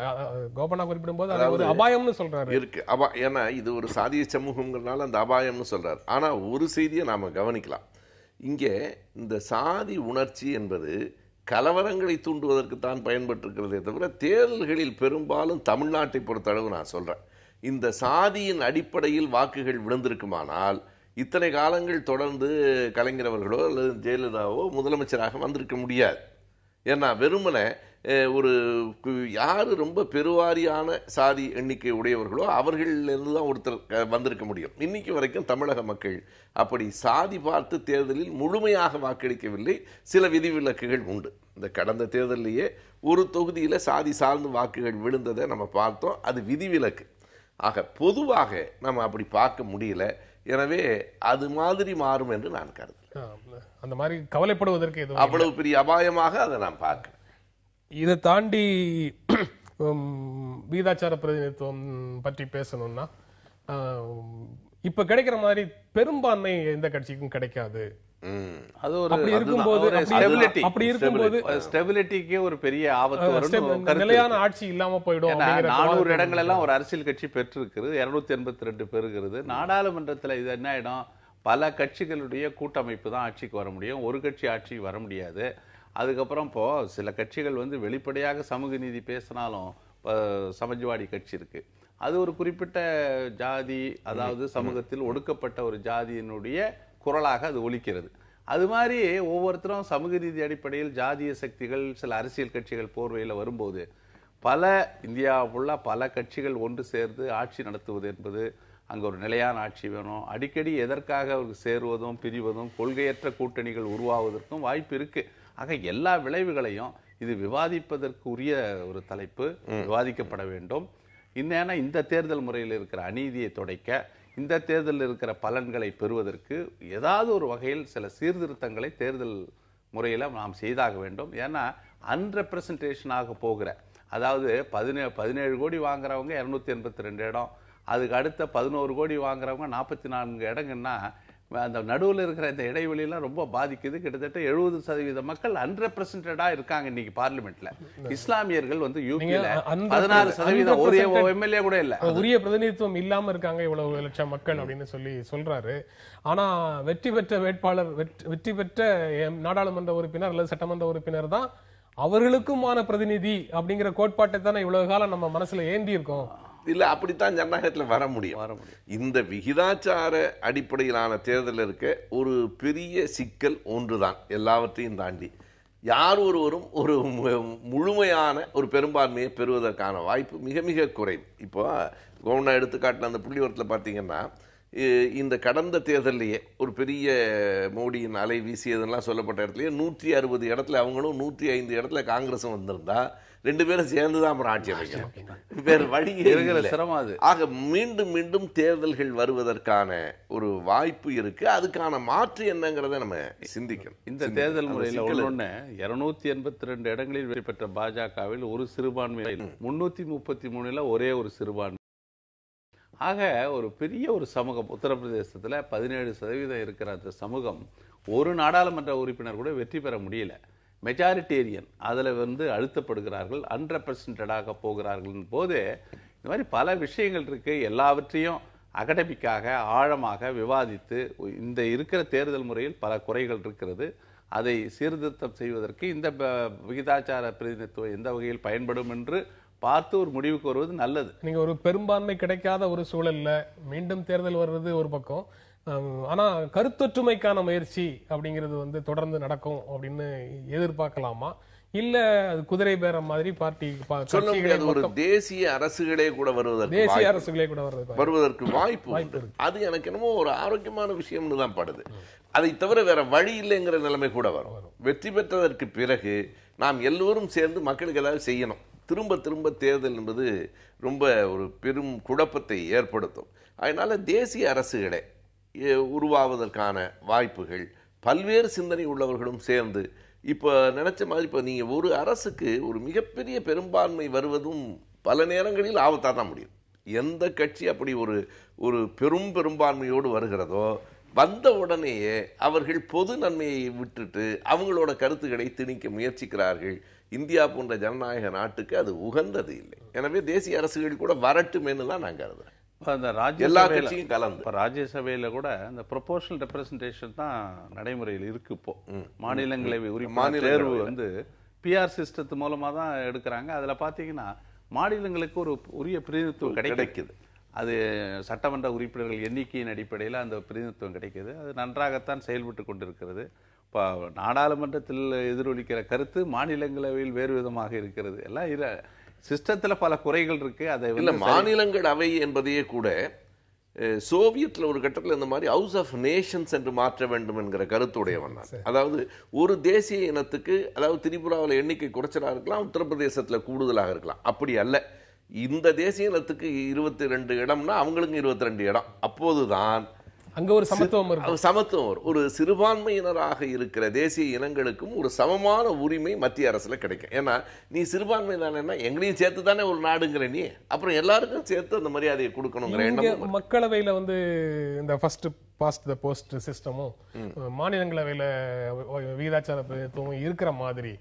கோபண்ணா குறிப்பிடும் போது அது ஒரு அபாயம்னு சொல்றாரு. இருக்கு ஏன்னா இது ஒரு சாதிய சமூகங்கிறதுனால அந்த அபாயம்னு சொல்றாரு. ஆனா ஒரு செய்தியை நாம கவனிக்கலாம். இங்கே இந்த சாதி உணர்ச்சி என்பது கலவரங்களை தூண்டுவதற்கு தான் பயன்பட்டிருக்கிறதே தவிர தேர்தல்களில் பெரும்பாலும் தமிழ்நாட்டை பொறுத்தளவு நான் சொல்றேன், இந்த சாதியின் அடிப்படையில் வாக்குகள் விழுந்திருக்குமானால் இத்தனை காலங்கள் தொடர்ந்து கலைஞர் அவர்களோ அல்லது ஜெயலலிதாவோ முதலமைச்சராக வந்திருக்க முடியாது. ஏன்னா வெறுமனை ஒரு யாரு ரொம்ப பெருவாரியான சாதி எண்ணிக்கை உடையவர்களோ அவர்களிலிருந்து தான் ஒருத்தர் வந்திருக்க முடியும். இன்னைக்கு வரைக்கும் தமிழக மக்கள் அப்படி சாதி பார்த்து தேர்தலில் முழுமையாக வாக்களிக்கவில்லை. சில விதிவிலக்குகள் உண்டு. இந்த கடந்த தேர்தலிலேயே ஒரு தொகுதியில சாதி சார்ந்து வாக்குகள் விழுந்ததை நம்ம பார்த்தோம். அது விதிவிலக்கு. ஆக பொதுவாக நம்ம அப்படி பார்க்க முடியல. எனவே அது மாதிரி மாறும் என்று நான் கருதுகிறேன். அந்த மாதிரி கவலைப்படுவதற்கு அவ்வளவு பெரிய அபாயமாக அதை நான் பார்க்கிறேன். இதை தாண்டி வீதாச்சார பிரதிநிதித்துவம் பற்றி பேசணும்னா, இப்ப கிடைக்கிற மாதிரி பெரும்பான்மை எந்த கட்சிக்கும் கிடைக்காது. அது ஒரு அப்படி இருக்கும்போது ஸ்டெபிலிட்டிக்கு ஒரு பெரிய ஆபத்து வரும். நிலையான ஆட்சி இல்லாம போயிடும். 400 இடங்கள் எல்லாம் ஒரு அரசியல் கட்சி பெற்றிருக்கிறது, 282 பெறுகிறது. நாடாளுமன்றத்தில் இது என்ன ஆயிடும், பல கட்சிகளுடைய கூட்டமைப்பு தான் ஆட்சிக்கு வர முடியும், ஒரு கட்சி ஆட்சிக்கு வர முடியாது. அதுக்கப்புறம் இப்போ சில கட்சிகள் வெளிப்படையாக சமூக நீதி பேசினாலும், சமாஜ்வாடி கட்சி இருக்கு, அது ஒரு குறிப்பிட்ட ஜாதி, அதாவது சமூகத்தில் ஒடுக்கப்பட்ட ஒரு ஜாதியினுடைய குரலாக அது ஒலிக்கிறது. அது மாதிரி ஒவ்வொருத்தரும் சமூக நீதி அடிப்படையில் ஜாதிய சக்திகள் சில அரசியல் கட்சிகள் போர்வையில் வரும்போது பல இந்தியாவுள்ள பல கட்சிகள் ஒன்று சேர்ந்து ஆட்சி நடத்துவது என்பது, அங்கே ஒரு நிலையான ஆட்சி வேணும். அடிக்கடி எதற்காக அவருக்கு சேருவதும் பிரிவதும் கொள்கையற்ற கூட்டணிகள் உருவாவதற்கும் வாய்ப்பு இருக்கு. ஆக எல்லா விளைவுகளையும் இது விவாதிப்பதற்கு உரிய ஒரு தலைப்பு, விவாதிக்கப்பட வேண்டும். இன்னேன்னா இந்த தேர்தல் முறையில் இருக்கிற அநீதியை துடைக்க, இந்த தேர்தலில் இருக்கிற பலன்களை பெறுவதற்கு ஏதாவது ஒரு வகையில் சில சீர்திருத்தங்களை தேர்தல் முறையில் நாம் செய்தாக வேண்டும். ஏன்னா அன்ரெப்ரசன்டேஷனாக போகிற, அதாவது 17 கோடி வாங்குறவங்க 282 இடம், அதுக்கு அடுத்த 11 கோடி வாங்குறவங்க 44 இடங்கன்னா அந்த நடுவில் இருக்கிற இந்த இடைவெளியெல்லாம் ரொம்ப பாதிக்குது. கிட்டத்தட்ட 70% மக்கள் அன்ரெப்ரசன்டடா இருக்காங்க இன்னைக்கு பார்லிமெண்ட்ல. இஸ்லாமியர்கள் யூபியில 14%, ஒரே எம்எல்ஏ கூட இல்ல, உரிய பிரதிநிதித்துவம் இல்லாம இருக்காங்க இவ்வளவு லட்சம் மக்கள் அப்படின்னு சொல்றாரு. ஆனா வெற்றி பெற்ற வேட்பாளர், வெற்றி பெற்ற நாடாளுமன்ற உறுப்பினர் அல்லது சட்டமன்ற உறுப்பினர் தான் அவர்களுக்குமான பிரதிநிதி அப்படிங்கிற கோட்பாட்டை தானே இவ்வளவு காலம் நம்ம மனசுல ஏந்தி இருக்கோம். இல்ல, அப்படித்தான் ஜனநாயகத்தில் வர முடியும். இந்த விகிதாச்சார அடிப்படையிலான தேர்தல் இருக்க ஒரு பெரிய சிக்கல் ஒன்றுதான். எல்லாவற்றையும் தாண்டி யார் ஒருவரும் ஒரு முழுமையான ஒரு பெரும்பான்மையை பெறுவதற்கான வாய்ப்பு மிக மிக குறைவு. இப்போ கவர்னர் எடுத்துக்காட்டின அந்த புள்ளிவரத்தில் பார்த்தீங்கன்னா, இந்த கடந்த தேர்தலையே ஒரு பெரிய மோடியின் அலை வீசியதெல்லாம் சொல்லப்பட்ட இடத்துலயே 160 இடத்துல அவங்களும் 105 இடத்துல காங்கிரஸும் வந்திருந்தா 2 பேரும் சேர்ந்துதான் அப்புறம் ஆட்சி அமைக்கணும். வேறு வழி இருக்கிற சிரமம் அது. ஆக மீண்டும் மீண்டும் தேர்தல்கள் வருவதற்கான ஒரு வாய்ப்பு இருக்கு. அதுக்கான மாற்று என்னங்கிறத நம்ம சிந்திக்கணும். இந்த தேர்தல் முறையில் 282 இடங்களில் வெற்றி பெற்ற பாஜகவில் ஒரு சிறுபான்மை, 333 ஒரே ஒரு சிறுபான்மை. ஆக ஒரு பெரிய ஒரு சமூகம் உத்தரப்பிரதேசத்தில் 17% இருக்கிற அந்த சமூகம் ஒரு நாடாளுமன்ற உறுப்பினர் கூட வெற்றி பெற முடியல. மெஜாரிட்டேரியன் அதில் அழுத்தப்படுகிறார்கள், அன்ரெப்ரசன்டடாக போகிறார்கள் போது இந்த மாதிரி பல விஷயங்கள் இருக்கு. எல்லாவற்றையும் அகடமிக்காக ஆழமாக விவாதித்து இந்த இருக்கிற தேர்தல் முறையில் பல குறைகள் இருக்கிறது, அதை சீர்திருத்தம் செய்வதற்கு இந்த விகிதாச்சார பிரதிநிதித்துவம் எந்த வகையில் பயன்படும் என்று பார்த்து ஒரு முடிவுக்கு வருவது நல்லது. நீங்க ஒரு பெரும்பான்மை கிடைக்காத ஒரு சூழல்ல மீண்டும் தேர்தல் வர்றது ஒரு பக்கம், ஆனா கருத்தொற்றுமைக்கான முயற்சி அப்படிங்கிறது தொடர்ந்து நடக்கும் அப்படின்னு எதிர்பார்க்கலாமா, இல்ல அது குதிரை பேரம் மாதிரி பார்ட்டி சொல்ல முடியாது, ஒரு தேசிய அரசுகளே கூட வருவதற்கு வாய்ப்பு அது எனக்கு என்னமோ ஒரு ஆரோக்கியமான விஷயம்னு தான் படுது. அதை தவிர வேற வழி இல்லைங்கிற நிலைமை கூட வரும். வெற்றி பெற்றதற்கு பிறகு நாம் எல்லோரும் சேர்ந்து மக்களுக்கு ஏதாவது செய்யணும். திரும்ப திரும்ப தேர்தல் என்பது ரொம்ப ஒரு பெரும் குழப்பத்தை ஏற்படுத்தும். அதனால தேசிய அரசுகளே உருவாவதற்கான வாய்ப்புகள் பல்வேறு சிந்தனை உள்ளவர்களும் சேர்ந்து இப்போ நினைச்ச மாதிரி இப்போ நீங்கள் ஒரு அரசுக்கு ஒரு மிகப்பெரிய பெரும்பான்மை வருவதும் பல நேரங்களில் ஆபத்தாக தான் முடியும். எந்த கட்சி அப்படி ஒரு பெரும்பான்மையோடு வருகிறதோ வந்த உடனேயே அவர்கள் பொது நன்மையை விட்டுட்டு அவங்களோட கருத்துக்களை திணிக்க முயற்சிக்கிறார்கள். இந்தியா போன்ற ஜனநாயக நாட்டுக்கு அது உகந்தது இல்லை. எனவே தேசிய அரசுகள் கூட வரட்டுமேனு தான் நான் கருதுறேன். எல்லா கட்சியும் கலந்து ராஜ்யசபையில கூட இந்த ப்ரொபோர்ஷனல் ரெப்ரசன்டேஷன் தான் நடைமுறையில் இருக்கு. இப்போ மாநிலங்களவை உறுப்பினர் தேர்வு பிஆர் சிஸ்டத்து மூலமா தான் எடுக்கிறாங்க. அதுல பாத்தீங்கன்னா மாநிலங்களுக்கு ஒரு உரிய பிரதிநிதித்துவம் கிடைக்குது. அது சட்டமன்ற உறுப்பினர்கள் எண்ணிக்கையின் அடிப்படையில் அந்த பிரதிநிதித்துவம் கிடைக்குது. அது நன்றாகத்தான் செயல்பட்டு கொண்டிருக்கிறது. இப்போ நாடாளுமன்றத்தில் எதிரொலிக்கிற கருத்து மாநிலங்களவையில் வேறு விதமாக இருக்கிறது. எல்லாம் சிஸ்டத்துல பல குறைகள் இருக்கு. அதை மாநிலங்களவை என்பதையே கூட சோவியத்தில் ஒரு கட்டத்தில் இந்த மாதிரி ஹவுஸ் ஆஃப் நேஷன்ஸ் என்று மாற்ற வேண்டும் என்கிற கருத்துடையவன். அதாவது ஒரு தேசிய இனத்துக்கு, அதாவது திரிபுராவில் எண்ணிக்கை குறைச்சலாக இருக்கலாம், உத்தரப்பிரதேசத்தில் கூடுதலாக இருக்கலாம். அப்படி அல்ல, இந்த தேசிய இனத்துக்கு 22 இடம்னா அவங்களுக்கு 22 இடம். அப்போதுதான் அங்க ஒரு சமத்துவம் வரும். ஒரு சிறுபான்மையினராக இருக்கிற தேசிய இனங்களுக்கும் ஒரு சமமான உரிமை மத்திய அரசுல கிடைக்கும். ஏன்னா நீ சிறுபான்மை தானே, எங்களையும் சேர்த்து தானே ஒரு நாடுங்கிற நீ, அப்புறம் எல்லாருக்கும் சேர்த்து அந்த மரியாதையை கொடுக்கணுங்கிற எண்ணம். மக்களவையில இந்த ஃபர்ஸ்ட் பாஸ்ட் த போஸ்ட் சிஸ்டமும் மாநிலங்களவையில விகிதாச்சார பிரதிநிதித்துவம் இருக்கிற மாதிரி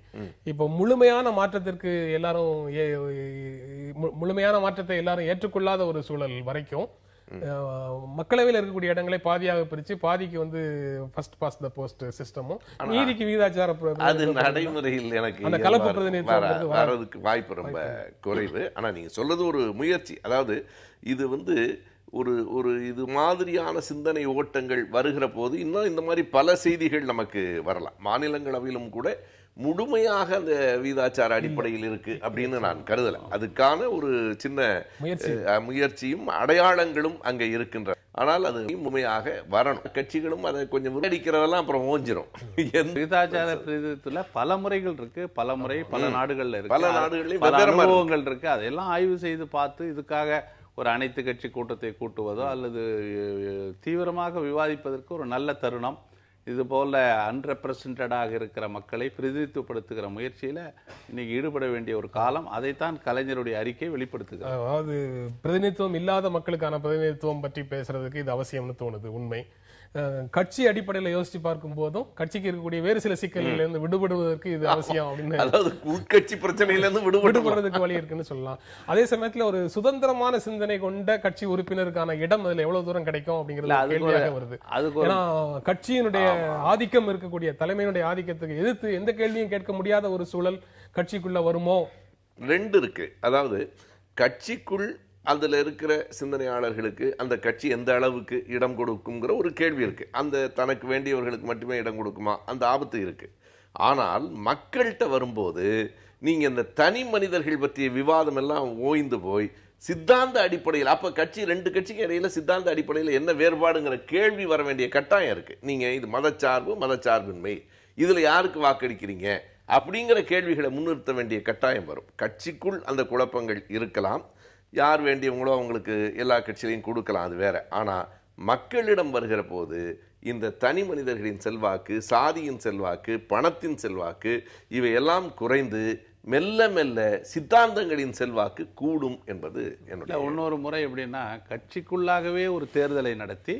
இப்போ முழுமையான மாற்றத்தை எல்லாரும் ஏற்றுக்கொள்ளாத ஒரு சூழல் வரைக்கும் மக்களவையில் இருக்கக்கூடிய இடங்களை பாதியாக பிரிச்சு பாதிக்கு ஃபர்ஸ்ட் பாஸ்ட் த போஸ்ட் சிஸ்டமும் நீதிக்கு விகிதாச்சார அது நடைமுறையில் எனக்கு அந்த கலப்பு பிரதிநிதித்துவம் வரதுக்கு வாய்ப்பு ரொம்ப குறைவு. ஆனா நீங்க சொல்றது ஒரு முயற்சி. அதாவது இது ஒரு இது மாதிரியான சிந்தனை ஓட்டங்கள் வருகிற போது இன்னும் இந்த மாதிரி பல செய்திகள் நமக்கு வரலாம். மாநிலங்களவையிலும் கூட முழுமையாக அந்த விகிதாச்சார அடிப்படையில் இருக்கு அப்படின்னு நான் கருதல. அதுக்கான ஒரு சின்ன முயற்சியும் அடையாளங்களும் அங்க இருக்கின்றன. ஆனால் அது முழுமையாக வரணும். கட்சிகளும் அதை கொஞ்சம் விளையாடிக்கிறதெல்லாம் அப்புறம் ஓஞ்சிரும். விகிதாச்சார பிரதிநிதித்துவத்துல பல முறைகள் இருக்கு, பல நாடுகள்ல இருக்கு, பல நாடுகளிலும் பல அனுபவங்கள் இருக்கு. அதெல்லாம் ஆய்வு செய்து பார்த்து இதுக்காக ஒரு அனைத்து கட்சி கூட்டத்தை கூட்டுவதோ அல்லது தீவிரமாக விவாதிப்பதற்கு ஒரு நல்ல தருணம். இது போல அன்ரெப்ரசன்டடாக இருக்கிற மக்களை பிரதிநிதித்துவப்படுத்துகிற முயற்சியில இன்னைக்கு ஈடுபட வேண்டிய ஒரு காலம். அதைத்தான் கலைஞருடைய அறிக்கை வெளிப்படுத்துகிறது. அதாவது பிரதிநிதித்துவம் இல்லாத மக்களுக்கான பிரதிநிதித்துவம் பற்றி பேசுறதுக்கு இது அவசியம்னு தோணுது. உண்மை. கட்சி அடிப்படையில் யோசிச்சு பார்க்கும் போதும் கட்சிக்கு இருக்கக்கூடிய வேறு சில சிக்கல்கள் இருந்து விடுபடுவதற்கு இது அவசியம் அப்படின்னு, அதாவது உட்கட்சி பிரச்சனையில இருந்து விடுபடுறதுக்கு வழி இருக்குன்னு சொல்லலாம். அதே சமயத்துல ஒரு சுதந்திரமான சிந்தனை கொண்ட கட்சி உறுப்பினருக்கான இடம் அதுல எவ்வளவு தூரம் கிடைக்கும் அப்படிங்கிறது கேள்வியாக வருது. ஏன்னா கட்சியினுடைய ஆதிக்கம் இருக்கக்கூடிய தலைமையினுடைய ஆதிக்கத்துக்கு எதிர்த்து எந்த கேள்வியும் கேட்க முடியாத ஒரு சூழல் கட்சிக்குள்ள வருமோ? ரெண்டு இருக்கு. அதாவது கட்சிக்குள் அதுல இருக்கிற சிந்தனையாளர்களுக்கு அந்த கட்சி எந்த அளவுக்கு இடம் கொடுக்குங்கிற ஒரு கேள்வி இருக்கு. அந்த தனக்கு வேண்டியவர்களுக்கு மட்டுமே இடம் கொடுக்குமா, அந்த ஆபத்து இருக்கு. ஆனால் மக்கள்கிட்ட வரும்போது நீங்க இந்த தனி மனிதர்கள் பற்றிய விவாதம் எல்லாம் ஓய்ந்து போய் சித்தாந்த அடிப்படையில், அப்ப கட்சி ரெண்டு கட்சிக்கு இடையில சித்தாந்த அடிப்படையில் என்ன வேறுபாடுங்கிற கேள்வி வர வேண்டிய கட்டாயம் இருக்கு. நீங்க இது மதச்சார்பு மதச்சார்பின்மை, இதுல யாருக்கு வாக்களிக்கிறீங்க அப்படிங்கிற கேள்விகளை முன்னிறுத்த வேண்டிய கட்டாயம் வரும். கட்சிக்குள் அந்த குழப்பங்கள் இருக்கலாம், யார் வேண்டியவங்களோ அவங்களுக்கு எல்லா கட்சியிலையும் கொடுக்கலாம், அது வேற. ஆனால் மக்களிடம் வருகிற போது இந்த தனி மனிதர்களின் செல்வாக்கு, சாதியின் செல்வாக்கு, பணத்தின் செல்வாக்கு இவையெல்லாம் குறைந்து மெல்ல மெல்ல சித்தாந்தங்களின் செல்வாக்கு கூடும் என்பது என்னுடைய இன்னொரு முறை. எப்படின்னா கட்சிக்குள்ளாகவே ஒரு தேர்தலை நடத்தி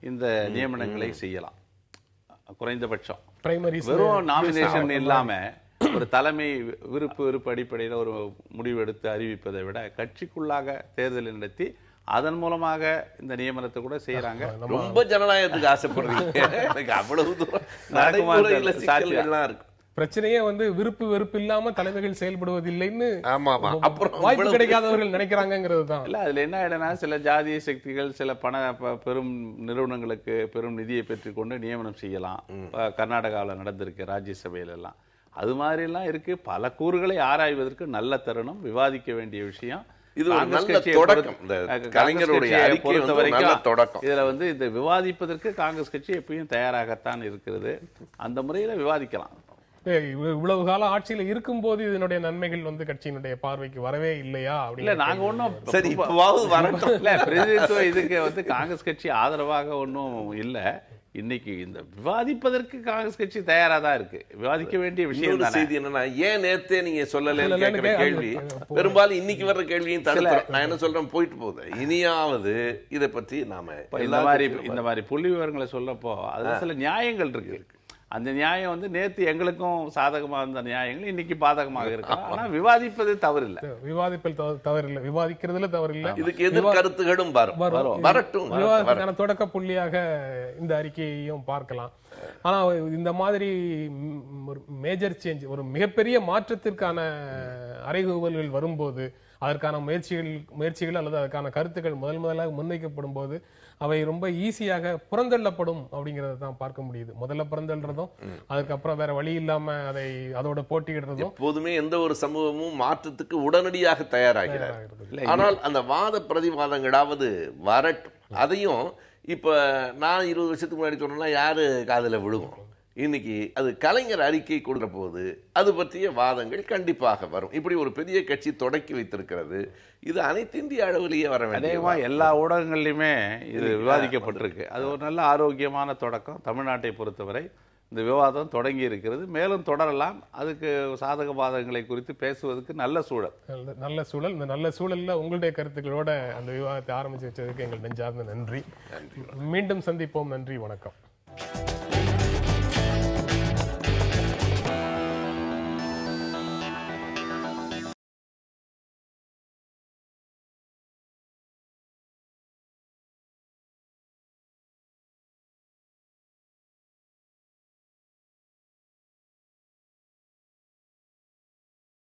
இந்த நியமனங்களை செய்யலாம் குறைந்தபட்சம். பிரைமரிஸ் வெறும் நாமினேஷன் இல்லாம ஒரு தலைமை விருப்பு அடிப்படையில் ஒரு முடிவு எடுத்து அறிவிப்பதை விட கட்சிக்குள்ளாக தேர்தலை நடத்தி அதன் மூலமாக இந்த நியமனத்தை கூட செய்யறாங்க. ரொம்ப ஜனநாயகத்துக்கு ஆசைப்படுறீங்க. எனக்கு அவ்வளவு தூரம் நடைமுறையில சிக்கல்கள்லாம் இருக்கு. பிரச்சனையே விருப்பு வெறுப்பு இல்லாம தலைமைகள் செயல்படுவதில்லைன்னு அப்புறம் வாய்ப்பு கிடைக்காதவர்கள் நினைக்கிறாங்கிறது தான். இல்ல அதுல என்ன ஆயிடுனா, சில ஜாதிய சக்திகள் சில பெரும் நிறுவனங்களுக்கு பெரும் நிதியை பெற்றுக்கொண்டு நியமனம் செய்யலாம். கர்நாடகாவில் நடந்திருக்கு ராஜ்யசபையில எல்லாம். அது மாதிரி எல்லாம் இருக்கு. பல கூறுகளை ஆராய்வதற்கு நல்ல தருணம், விவாதிக்க வேண்டிய விஷயம். இது ஒரு நல்ல தொடக்கம். கலைஞருடைய அறிக்கை ஒரு நல்ல தொடக்கம். இதுல இந்த விவாதிப்பதற்கு காங்கிரஸ் கட்சி எப்பயும் தயாராகத்தான் இருக்கிறது. அந்த முறையில விவாதிக்கலாம். இவ்வளவு கால ஆட்சியில இருக்கும் போது இதனுடைய நன்மைகள் கட்சியினுடைய பார்வைக்கு வரவே இல்லையா? இல்ல நாங்க ஒன்னும் சரி இப்பவாவது வரட்டும். இல்ல பிரதிநிதித்துவ இதுக்கு காங்கிரஸ் கட்சி ஆதரவாக ஒன்னும் இல்ல. இன்னைக்கு இந்த விவாதிப்பதற்கு காங்கிரஸ் கட்சி தயாரா தான் இருக்கு. விவாதிக்க வேண்டிய விஷயம் தான். செய்தி என்னன்னா, ஏன் நேத்தே நீங்க சொல்லலன்னு கேட்கிற கேள்வி பெரும்பாலும் இன்னைக்கு வர்ற கேள்வியும் தடுக்கிறோம். நான் என்ன சொல்றேன், போயிட்டு போகுது. இனியாவது இதை பற்றி நாம இந்த மாதிரி புள்ளி விவரங்களை சொல்லப்போ அதுல சில நியாயங்கள் இருக்கு. அந்த நியாயம் நேத்து எங்களுக்கும் சாதகமா இருந்த நியாயங்கள் இன்னைக்கு பாதகமாக இருக்கு. ஆனா விவாதிப்பது தவறில்லை. விவாதிப்பது தவறில்லை, விவாதிக்கிறதுல தவறில்லை. இதுக்கு எதிர் கருத்துகளும் வரட்டும். விவாதத்துக்கான தொடக்க புள்ளியாக இந்த அறிக்கையையும் பார்க்கலாம். ஆனா இந்த மாதிரி ஒரு மேஜர் சேஞ்ச், ஒரு மிகப்பெரிய மாற்றத்திற்கான அறைகூவல்கள் வரும்போது, அதற்கான முயற்சிகள் அல்லது அதற்கான கருத்துக்கள் முதலாக முன்வைக்கப்படும் போது அவை ரொம்ப ஈஸியாக புறந்தள்ளப்படும் அப்படிங்கறத தான் பார்க்க முடியுது. முதல்ல புறந்தள்ளுறதும், அதுக்கப்புறம் வேற வழி இல்லாம அதோட போட்டியிடுறதும். எப்போதுமே எந்த ஒரு சமூகமும் மாற்றத்துக்கு உடனடியாக தயாராகிறார். ஆனால் அந்த வாத பிரதிவாதங்களாவது வரட்டும். அதையும் இப்ப நான் 20 வருஷத்துக்கு முன்னாடி சொன்னா யாரு காதுல விழுகும்? இன்னைக்கு அது கலைஞர் அறிக்கை கொடுக்கிற போது அது பற்றிய வாதங்கள் கண்டிப்பாக வரும். இப்படி ஒரு பெரிய கட்சி தொடக்கி வைத்திருக்கிறது. இது அனைத்து இந்திய அளவிலேயே வர வேண்டிய எல்லா ஊடகங்கள்லையுமே இது விவாதிக்கப்பட்டிருக்கு. அது ஒரு நல்ல ஆரோக்கியமான தொடக்கம். தமிழ்நாட்டை பொறுத்தவரை இந்த விவாதம் தொடங்கி இருக்கிறது, மேலும் தொடரலாம். அதுக்கு சாதக பாதகங்களை குறித்து பேசுவதற்கு நல்ல சூழல். இந்த நல்ல சூழல்ல உங்களுடைய கருத்துக்களோட அந்த விவாதத்தை ஆரம்பிச்சு வச்சதுக்கு எங்கள் நெஞ்சார்ந்த நன்றி. மீண்டும் சந்திப்போம். நன்றி, வணக்கம்.